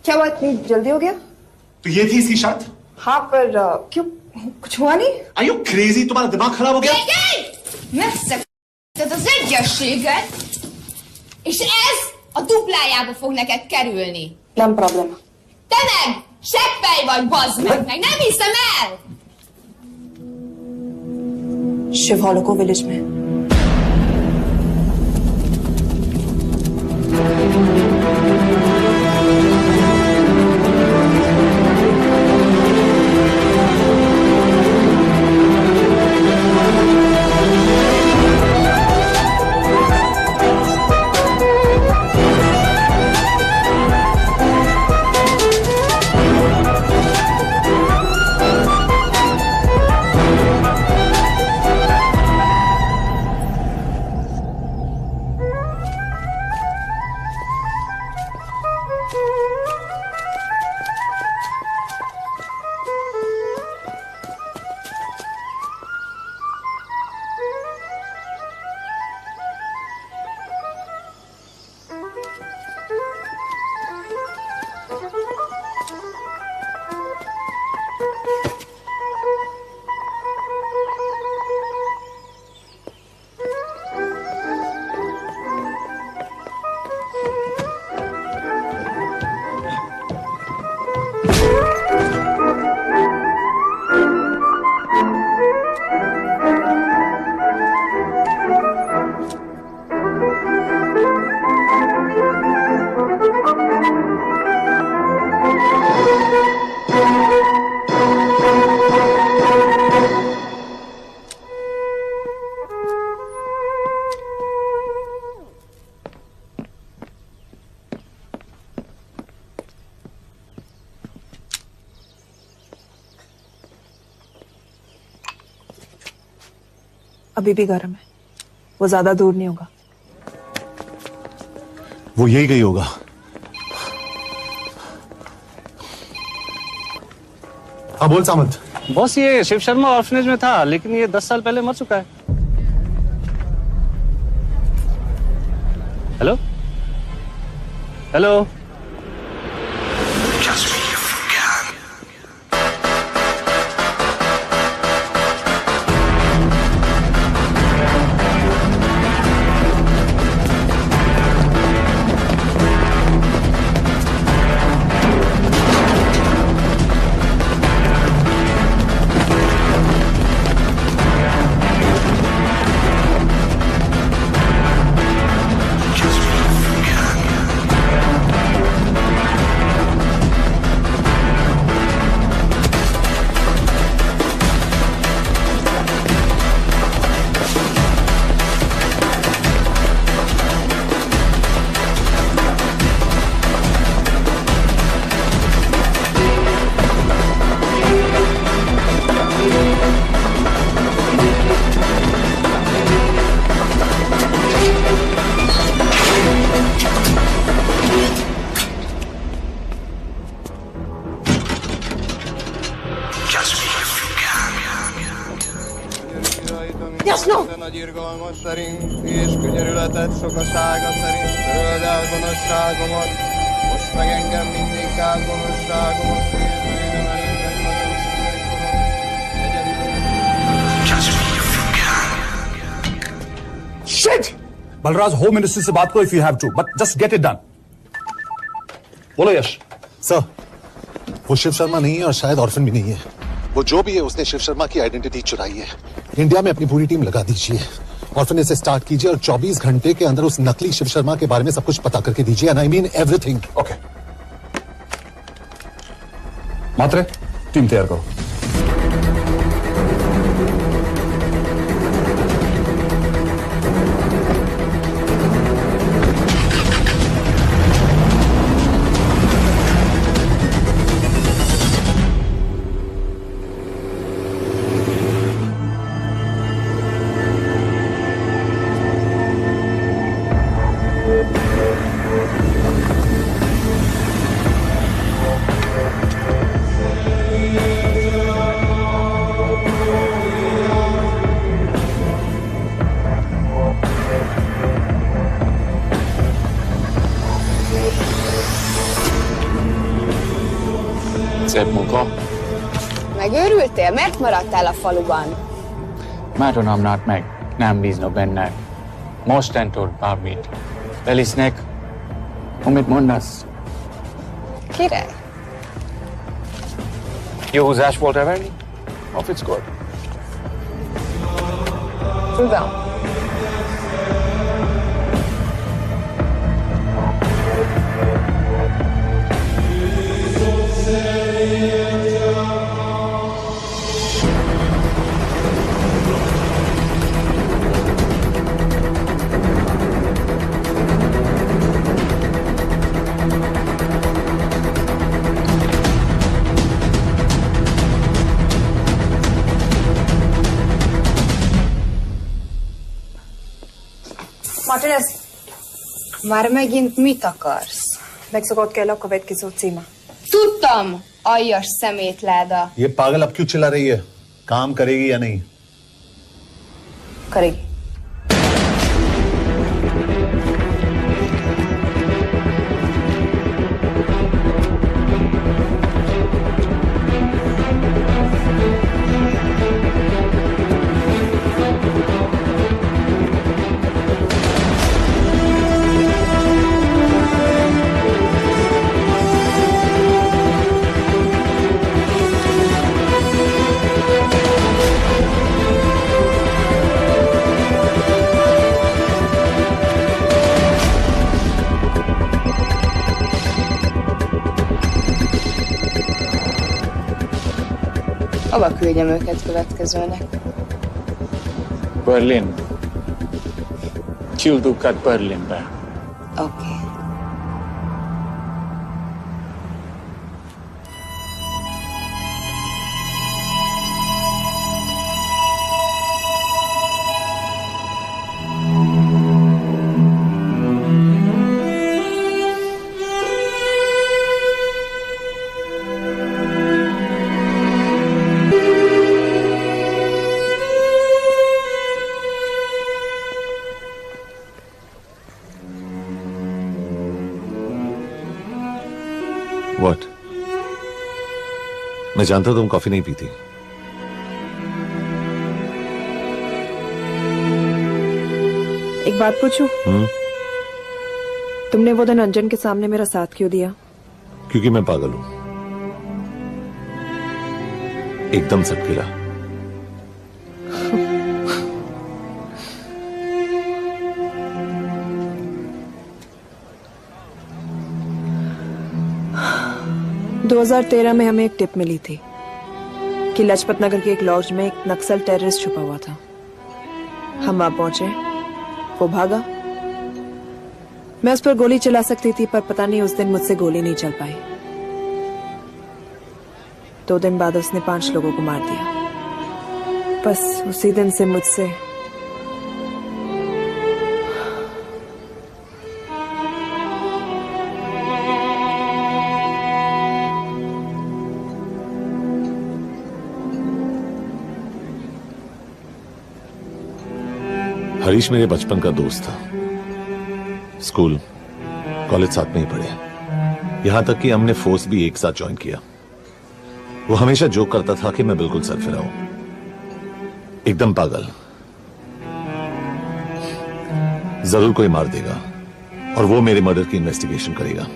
क्या बात नहीं जल्दी हो गया? तो ये थी इसकी शर्त? हाँ पर क्यों कुछ हुआ नहीं? Are you crazy? तुम्हारा दिमाग खराब हो गया? Megszekted az egyességet, és ez a duplájába fog neked kerülni. Nem probléma. Te meg seggfej vagy, bazd meg nem hiszem el! Shiv हॉलोको विलेज में। अभी भी गर्म है, वो ज्यादा दूर नहीं होगा। वो यही गई होगा। हाँ बोल सामंत। बॉस ये शिव शर्मा ऑर्फनेज में था, लेकिन ये 10 साल पहले मर चुका है। Hello hello Nagy irgalmas szerint, és könyörületet sokasága szerint töröld el gonoszságomat, most meg engem mindig át gonoszságomat, védőidem elétek nagyon szüvegy. Shit! Balraj, Home Ministry से बात करो if you have to, but just get it done. बोलो यश। Sir वो शिव शर्मा नहीं है और शायद orphan भी नहीं है। वो जो भी है उसने शिव शर्मा की आइडेंटिटी चुराई है। इंडिया में अपनी पूरी टीम लगा दीजिए, ऑर्फनेज से स्टार्ट कीजिए और 24 घंटे के अंदर उस नकली शिव शर्मा के बारे में सब कुछ पता करके दीजिए। And I mean everything. Okay Matre, team तैयार करो। Szép munka. Megőrültél? Miért maradtál a faluban? Mert nem nárt meg, nem bíznak benned. Mostantól bármit. Elisnek, amit mondasz. Király. Jó húzás volt Everly? Off it's good. Tudom. Martinez, már megint mit akarsz? Megszokott kell a következő címe. Tudtam, aljas szemétláda. ये पागल अब क्यों चिल्ला रही है? काम करेगी या नहीं? करेगी। Hova küldjem őket következőnek? Berlin. Küld őket Berlinbe. Oké. What? मैं जानता हूं तुम कॉफी नहीं पीती। एक बात पूछूं? तुमने वो दिन अंजन के सामने मेरा साथ क्यों दिया? क्योंकि मैं पागल हूं, एकदम सटकेला। – 2013 में हमें एक टिप मिली थी कि लाजपत नगर के एक लॉज में एक नक्सल टेररिस्ट छुपा हुआ था। हम वहां पहुंचे, वो भागा। मैं उस पर गोली चला सकती थी, पर पता नहीं उस दिन मुझसे गोली नहीं चल पाई। 2 दिन बाद उसने 5 लोगों को मार दिया। बस उसी दिन से मुझसे हरीश मेरे बचपन का दोस्त था। स्कूल कॉलेज साथ में ही पढ़े, यहां तक कि हमने फोर्स भी एक साथ ज्वाइन किया। वो हमेशा जोक करता था कि मैं बिल्कुल सरफिरा हूं, एकदम पागल। जरूर कोई मार देगा और वो मेरे मर्डर की इन्वेस्टिगेशन करेगा।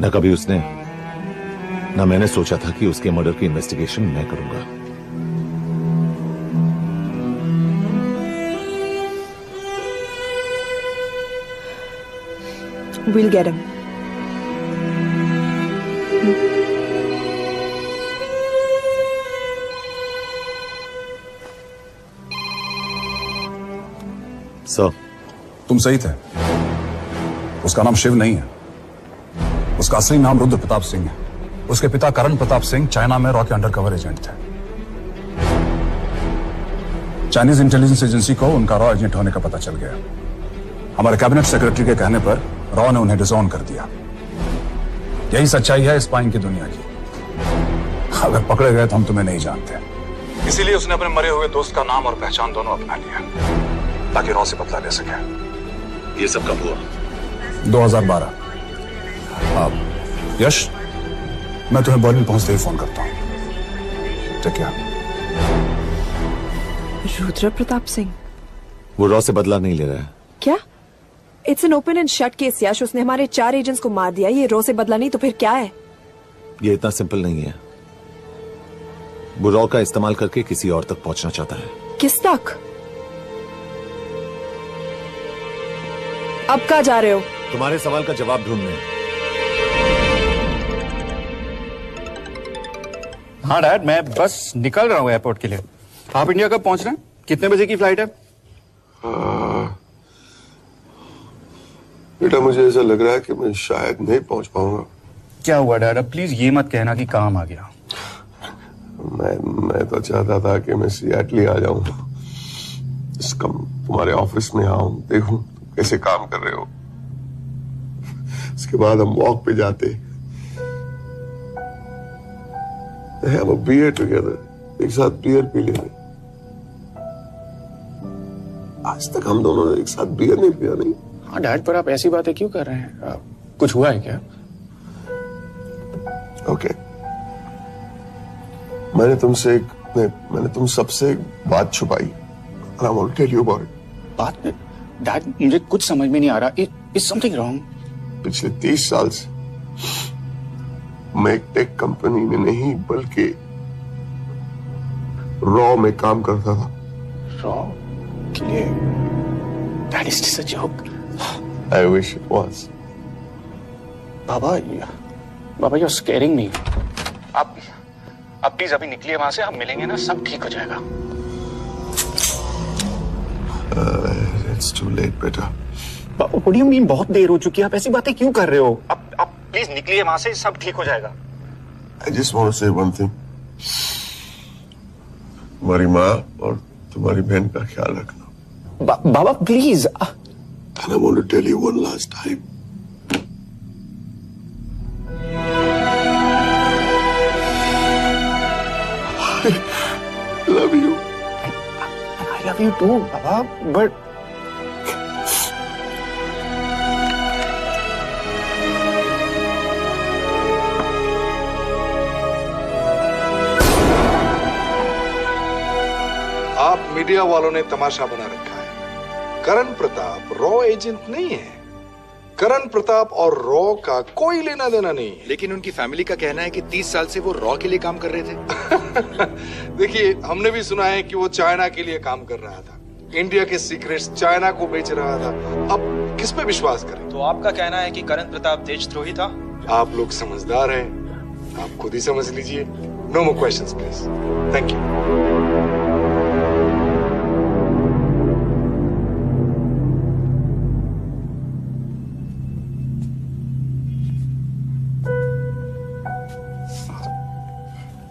न कभी उसने न मैंने सोचा था कि उसके मर्डर की इन्वेस्टिगेशन मैं करूंगा। We'll get him. सर, तुम सही थे। उसका नाम शिव नहीं है, उसका असली नाम रुद्र प्रताप सिंह है। उसके पिता करण प्रताप सिंह चाइना में रॉ के अंडरकवर एजेंट थे। चाइनीज इंटेलिजेंस एजेंसी को उनका रॉ एजेंट होने का पता चल गया। हमारे कैबिनेट सेक्रेटरी के कहने पर रॉ ने उन्हें डिसऑन कर दिया। यही सच्चाई है स्पाइंग की दुनिया की। अगर पकड़े गए तो हम तुम्हें नहीं जानते, इसीलिए उसने अपने मरे हुए दोस्त का नाम और पहचान दोनों अपना लिया ताकि रॉ से बदला ले सके। ये सब कब हुआ? 2012। यश, मैं तुम्हें बर्लिन पहुंचते ही फोन करता हूं। ठीक है। रुद्र प्रताप सिंह वो रॉ से बदला नहीं ले रहा है। क्या? It's an open and shut case Yash. उसने हमारे 4 एजेंट्स को मार दिया। ये रॉ से बदला नहीं तो फिर क्या है? ये इतना सिंपल नहीं है। वो रॉ का इस्तेमाल करके किसी और तक पहुंचना चाहता है। किस तक? अब कहाँ जा रहे हो? तुम्हारे सवाल का जवाब ढूंढने। हाँ डैड, मैं बस निकल रहा हूँ एयरपोर्ट के लिए। आप इंडिया कब पहुंच रहे हैं? कितने बजे की फ्लाइट है? बेटा, मुझे ऐसा लग रहा है कि मैं शायद नहीं पहुंच पाऊंगा। क्या हुआ डैड? अब प्लीज ये मत कहना कि काम आ गया। मैं तो चाहता था कि मैं सियाटली आ जाऊं, तुम्हारे ऑफिस में आऊं, देखूं कैसे काम कर रहे हो। उसके बाद हम वॉक पे जाते, have a beer together, एक साथ बियर पी लेते। आज तक हम दोनों ने एक साथ बियर नहीं पिया। नहीं? हाँ डैड, पर आप ऐसी बातें क्यों कर रहे हैं? कुछ हुआ है क्या? ओके, मैंने तुम सबसे एक बात छुपाई। And I want to tell you about it. बात में डैड, मुझे कुछ समझ में नहीं आ रहा। Is something wrong? पिछले 30 साल से मैं एक टेक कंपनी में नहीं बल्कि रॉ में काम करता था। रॉ के लिए? That is just a joke. I wish it was. Baba, you're scaring me. आप प्लीज अभी निकलिए वहां से, आप मिलेंगे ना, सब ठीक हो जाएगा। It's too late, बेटा। What do you mean बहुत देर हो चुकी है? आप ऐसी बातें क्यों कर रहे हो? आप प्लीज निकलिए वहां से, सब ठीक हो जाएगा। I just want to say one thing. तुम्हारी माँ और तुम्हारी बहन का ख्याल रखना। बाबा please. And I want to tell you one last time. I love you. I love you too, Baba, but आप मीडिया वालों ने तमाशा बना रखा है। करण प्रताप रॉ एजेंट नहीं है। करण प्रताप और रॉ का कोई लेना देना नहीं है। लेकिन उनकी फैमिली का कहना है कि 30 साल से वो रॉ के लिए काम कर रहे थे। देखिए, हमने भी सुना है कि वो चाइना के लिए काम कर रहा था, इंडिया के सीक्रेट्स चाइना को बेच रहा था। अब किस पे विश्वास करें? तो आपका कहना है कि करण प्रताप देशद्रोही था? आप लोग समझदार हैं, आप खुद ही समझ लीजिए। No more questions please. Thank you.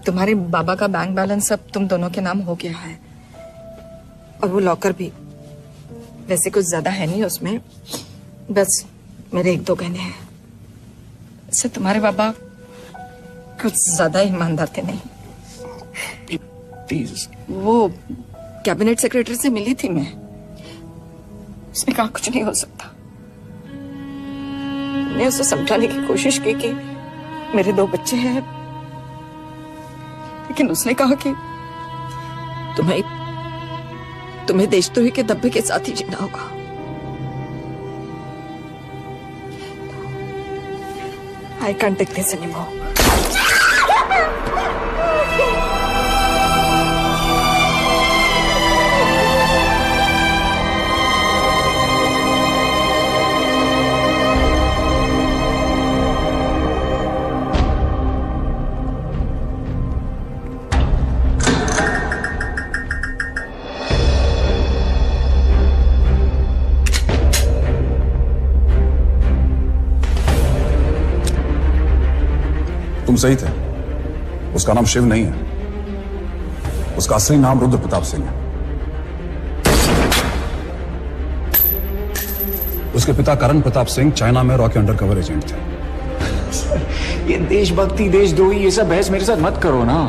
तुम्हारे बाबा का बैंक बैलेंस अब तुम दोनों के नाम हो गया है, और वो लॉकर भी। वैसे कुछ ज्यादा है नहीं उसमें, बस मेरे 1-2 गहने हैं। इससे तुम्हारे बाबा कुछ ज्यादा ईमानदार थे नहीं। प्लीज। वो कैबिनेट सेक्रेटरी से मिली थी मैं, उसने कहा कुछ नहीं हो सकता। मैंने उसे समझाने की कोशिश की कि मेरे 2 बच्चे हैं, लेकिन उसने कहा कि तुम्हें देशद्रोही के दब्बे के साथ ही जीना होगा। I can't take this anymore. तुम सही थे। उसका नाम शिव नहीं है, उसका असली नाम रुद्र प्रताप सिंह है। उसके पिता करण प्रताप सिंह चाइना में रॉ के अंडर कवर एजेंट थे। ये देशभक्ति देशद्रोही ये सब बहस मेरे साथ मत करो ना,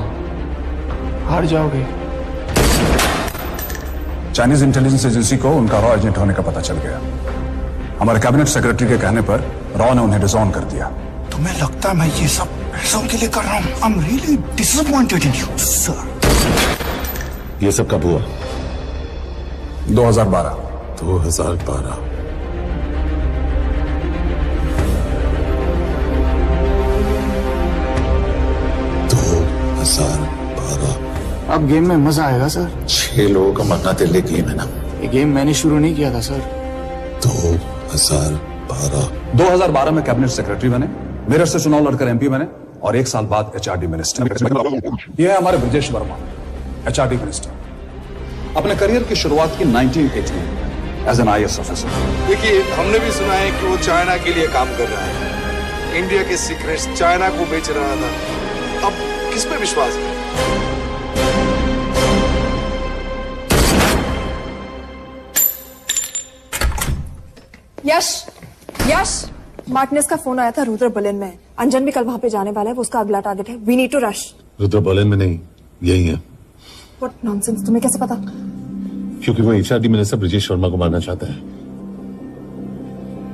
हार जाओगे। चाइनीज इंटेलिजेंस एजेंसी को उनका रॉ एजेंट होने का पता चल गया। हमारे कैबिनेट सेक्रेटरी के कहने पर रॉ ने उन्हें डिसऑन कर दिया। तुम्हें लगता है मैं ये सब पैसों के लिए कर रहा हूँ? I'm really disappointed in you, sir. ये सब कब हुआ? 2012। 2012। अब गेम में मजा आएगा सर। 6 लोगों का मरना दिल्ली गेम है ना। ये गेम मैंने शुरू नहीं किया था सर। 2012 में कैबिनेट सेक्रेटरी बने, मेरठ से चुनाव लड़कर एमपी बने और 1 साल बाद एचआरडी मिनिस्टर। ये है हमारे ब्रजेश वर्मा, एचआरडी मिनिस्टर। अपने करियर की शुरुआत की 1980 में एज एन IAS ऑफिसर। देखिए, हमने भी सुना है कि वो चाइना के लिए काम कर रहा है, इंडिया के सीक्रेट्स चाइना को बेच रहा था। अब किस पे विश्वास है? यश, मार्टिनेस का फोन आया था, रुद्र बर्लिन में। अंजन भी कल वहां पे जाने वाला है, वो उसका अगला टारगेट है। We need to rush. Rudra Berlin में नहीं, यही है। व्हाट नॉनसेंस, तुम्हें कैसे पता? क्योंकि वो एचआरडी मिनिस्टर ब्रजेश वर्मा को मारना चाहता है,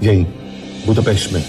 यही बुदापेस्ट में।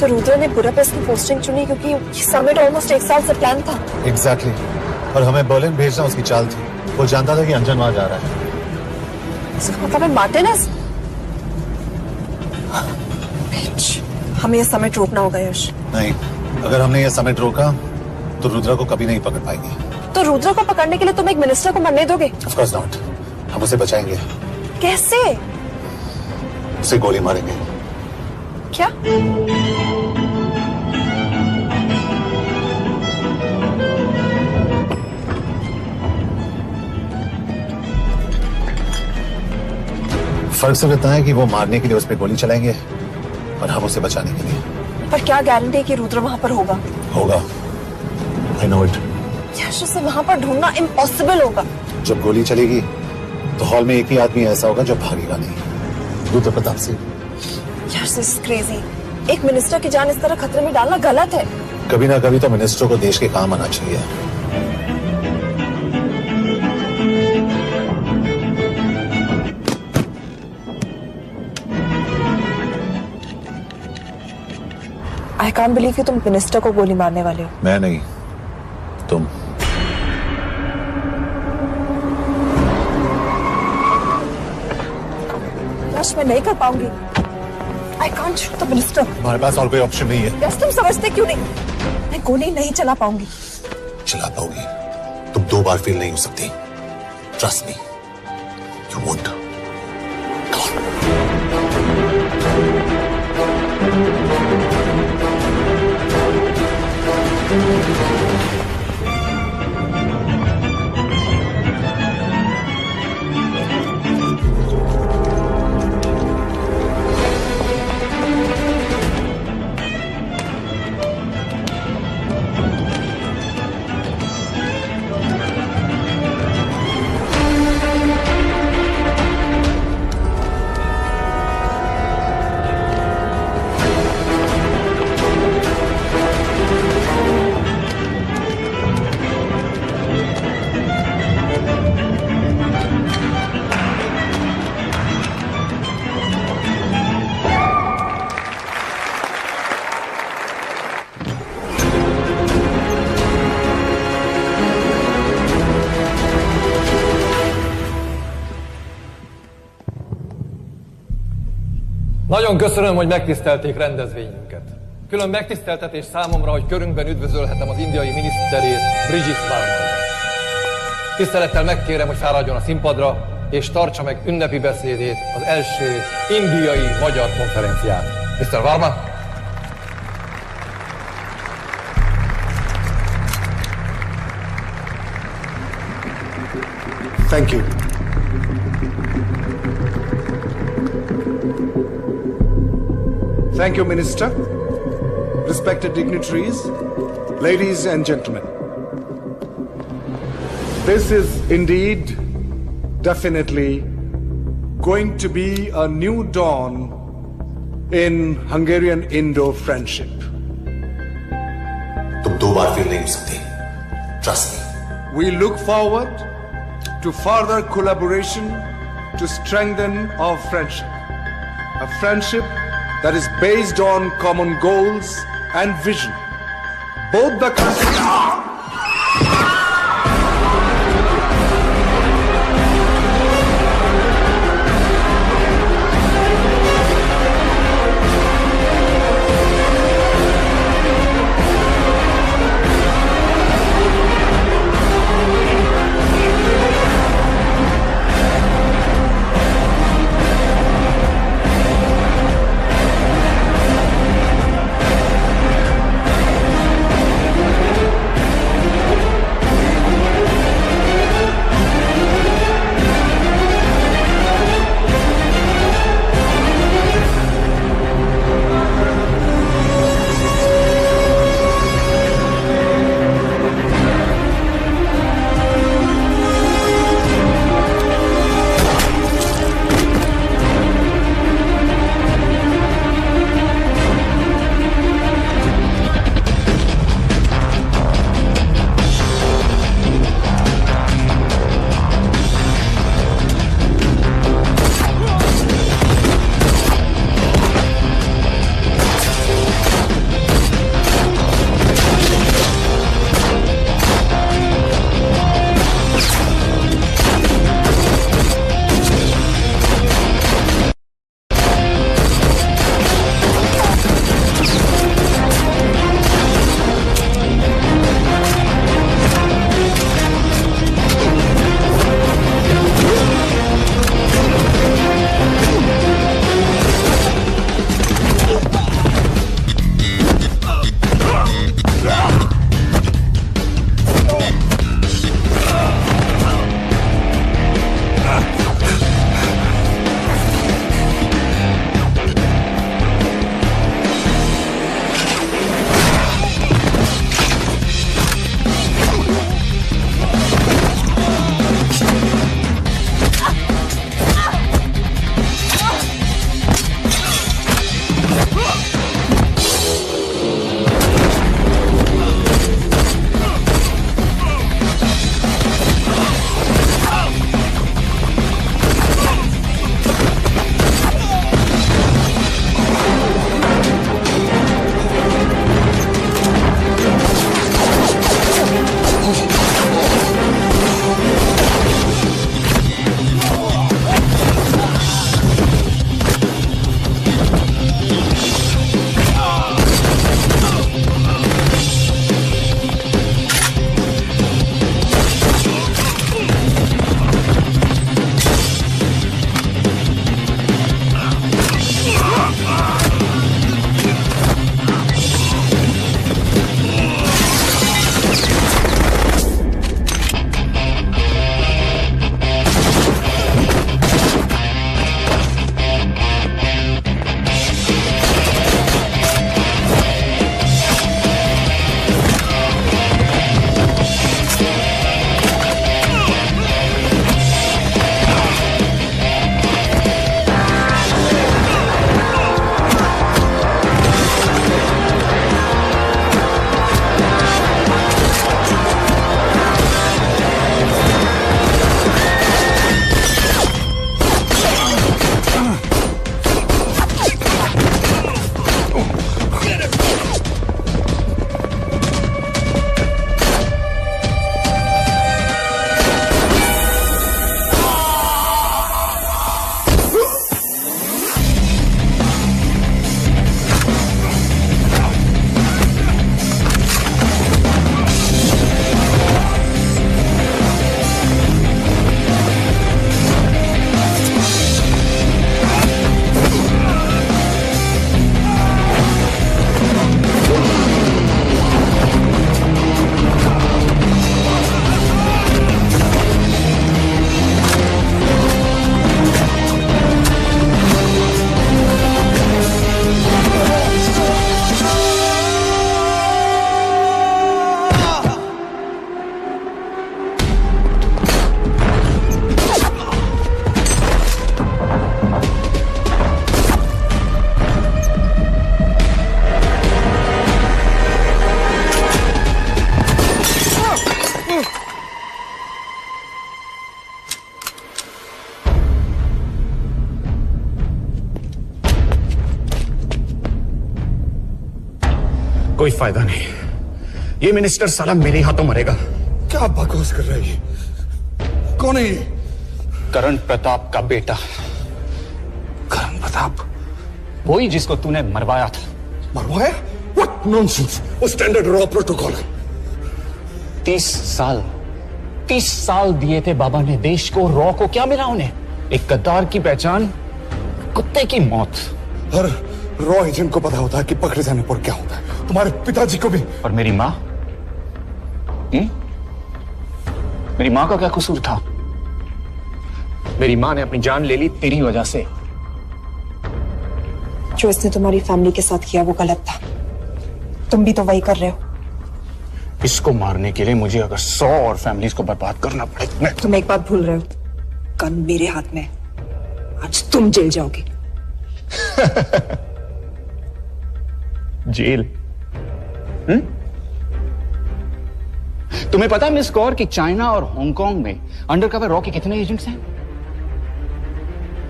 तो रुद्र ने बुडापेस्ट की पोस्टिंग चुनी क्योंकि ये समिट ऑलमोस्ट 1 साल से प्लान था। एग्जैक्टली। और हमें बर्लिन भेजना उसकी चाल थी। वो जानता था कि अंजन वहां जा रहा है। इसका मतलब है मार्टिनेस। हमें ये समिट रोकना होगा यश। नहीं, अगर हमने ये समिट रोका तो रुद्र को कभी नहीं पकड़ पाएंगे। तो रुद्र को पकड़ने के लिए तुम एक मिनिस्टर को मरने दोगे? Of course not. हम उसे बचाएंगे। कैसे? उसे गोली मारेंगे। क्या? फर्क सिर्फ इतना है कि वो मारने के लिए उस पर गोली चलाएंगे और हम उसे बचाने के लिए। पर क्या गारंटी है कि रुद्र वहां पर होगा? होगा। I know it। यश, उसे वहां पर ढूंढना इम्पॉसिबल होगा। जब गोली चलेगी तो हॉल में एक ही आदमी ऐसा होगा जो भागेगा नहीं। रुद्र प्रताप सिंह। यश, दिस इज क्रेजी। एक मिनिस्टर की जान इस तरह खतरे में डालना गलत है। कभी ना कभी तो मिनिस्टर को देश के काम आना चाहिए। आई कांट बिलीव कि तुम मिनिस्टर को गोली मारने वाले हो। मैं नहीं, तुम। यश, मैं नहीं कर पाऊंगी। I can't shoot the minister. हमारे पास और कोई ऑप्शन नहीं है। यश, तुम समझते क्यों नहीं? मैं गोली नहीं चला पाऊंगी। चला पाओगी। तुम 2 बार फेल नहीं हो सकती। Trust me, you won't. Nagyon köszönöm, hogy megtisztelték rendezvényünket. Külön megtiszteltetés számomra, hogy körünkben üdvözölhetem az indiai miniszterét, Bridget Varman. Tisztelettel megkérem, hogy fáradjon a színpadra, és tartsa meg ünnepi beszédét az első indiai-magyar konferencián. Mr. Varman? Thank you. Thank you, Minister. Respected dignitaries, ladies and gentlemen. This is indeed, definitely, going to be a new dawn in Hungarian-Indo friendship. तुम 2 बार fail नहीं हो सकती। Trust me. We look forward to further collaboration to strengthen our friendship. A friendship that is based on common goals and vision. Both the countries... कोई फायदा नहीं। ये minister साला मेरे हाथों मरेगा। क्या बकवास कर रहा है ये? कौन है ये? करण प्रताप का बेटा। करण प्रताप? वही जिसको तूने मरवाया था। मरवाया? What nonsense! वो स्टैंडर्ड रॉ प्रोटोकॉल है। 30 साल दिए थे बाबा ने देश को। रॉ को क्या मिला उन्हें? एक गद्दार की पहचान, कुत्ते की मौत। हर रॉ एजेंट को पता होता है कि पकड़े जाने पर क्या होता है। तुम्हारे पिताजी को भी। और मेरी माँ? मेरी माँ का क्या कसूर था? मेरी माँ ने अपनी जान ले ली तेरी वजह से। जो इसने तुम्हारी फैमिली के साथ किया वो गलत था। तुम भी तो वही कर रहे हो। इसको मारने के लिए मुझे अगर 100 और फैमिलीज को बर्बाद करना पड़े। तुम एक बात भूल रहे हो, गन मेरे हाथ में। आज तुम जेल जाओगे। जेल? तुम्हें पता है मिस कौर कि चाइना और हांगकांग में अंडरकवर रॉ के कितने एजेंट्स हैं?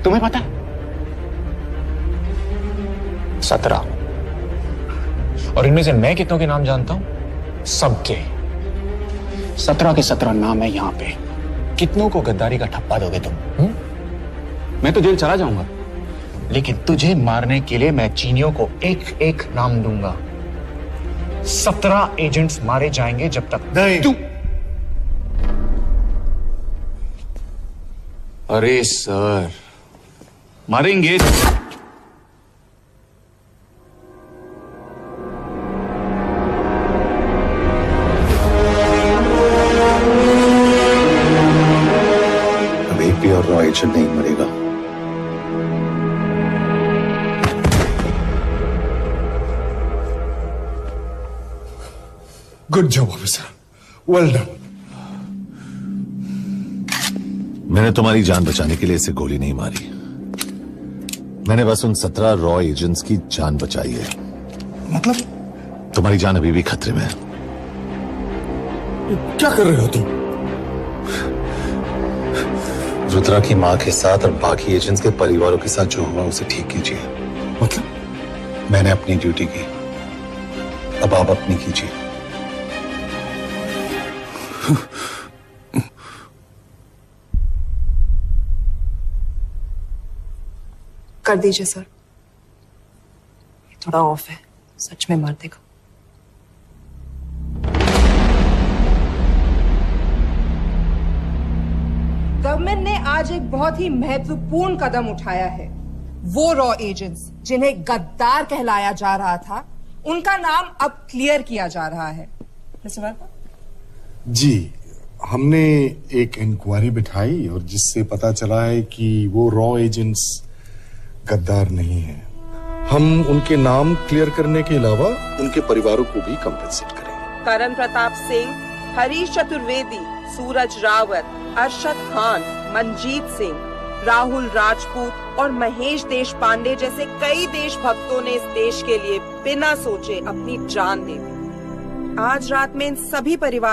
तुम्हें पता है? 17। और इनमें से मैं कितनों के नाम जानता हूं? सबके। 17 के 17 नाम है यहां पे। कितनों को गद्दारी का ठप्पा दोगे तुम? मैं तो जेल चला जाऊंगा, लेकिन तुझे मारने के लिए मैं चीनियों को एक एक नाम दूंगा। 17 एजेंट्स मारे जाएंगे जब तक नहीं। तू। अरे सर, मारेंगे। अब एक भी और रॉ एजेंट नहीं मरेगा। Good job officer, well done. मैंने तुम्हारी जान बचाने के लिए इसे गोली नहीं मारी। मैंने बस उन 17 रॉ एजेंट्स की जान बचाई है। मतलब? तुम्हारी जान अभी भी खतरे में है। क्या कर रहे हो तुम? रुद्रा की मां के साथ और बाकी एजेंट्स के परिवारों के साथ जो हुआ उसे ठीक कीजिए। मतलब? मैंने अपनी ड्यूटी की, अब आप अपनी कीजिए। कर दीजिए सर, थोड़ा ऑफ है, सच में मार देगा। गवर्नमेंट ने आज एक बहुत ही महत्वपूर्ण कदम उठाया है। वो रॉ एजेंट्स जिन्हें गद्दार कहलाया जा रहा था, उनका नाम अब क्लियर किया जा रहा है। मिस्टर वर्मा? जी, हमने एक इंक्वायरी बिठाई और जिससे पता चला है कि वो रॉ एजेंट्स गद्दार नहीं है। हम उनके नाम क्लियर करने के अलावा उनके परिवारों को भी कंपेंसेट करेंगे। करण प्रताप सिंह, हरीश चतुर्वेदी, सूरज रावत, अरशद खान, मनजीत सिंह, राहुल राजपूत और महेश देशपांडे जैसे कई देशभक्तों ने इस देश के लिए बिना सोचे अपनी जान दे दी। आज रात में इन सभी परिवारों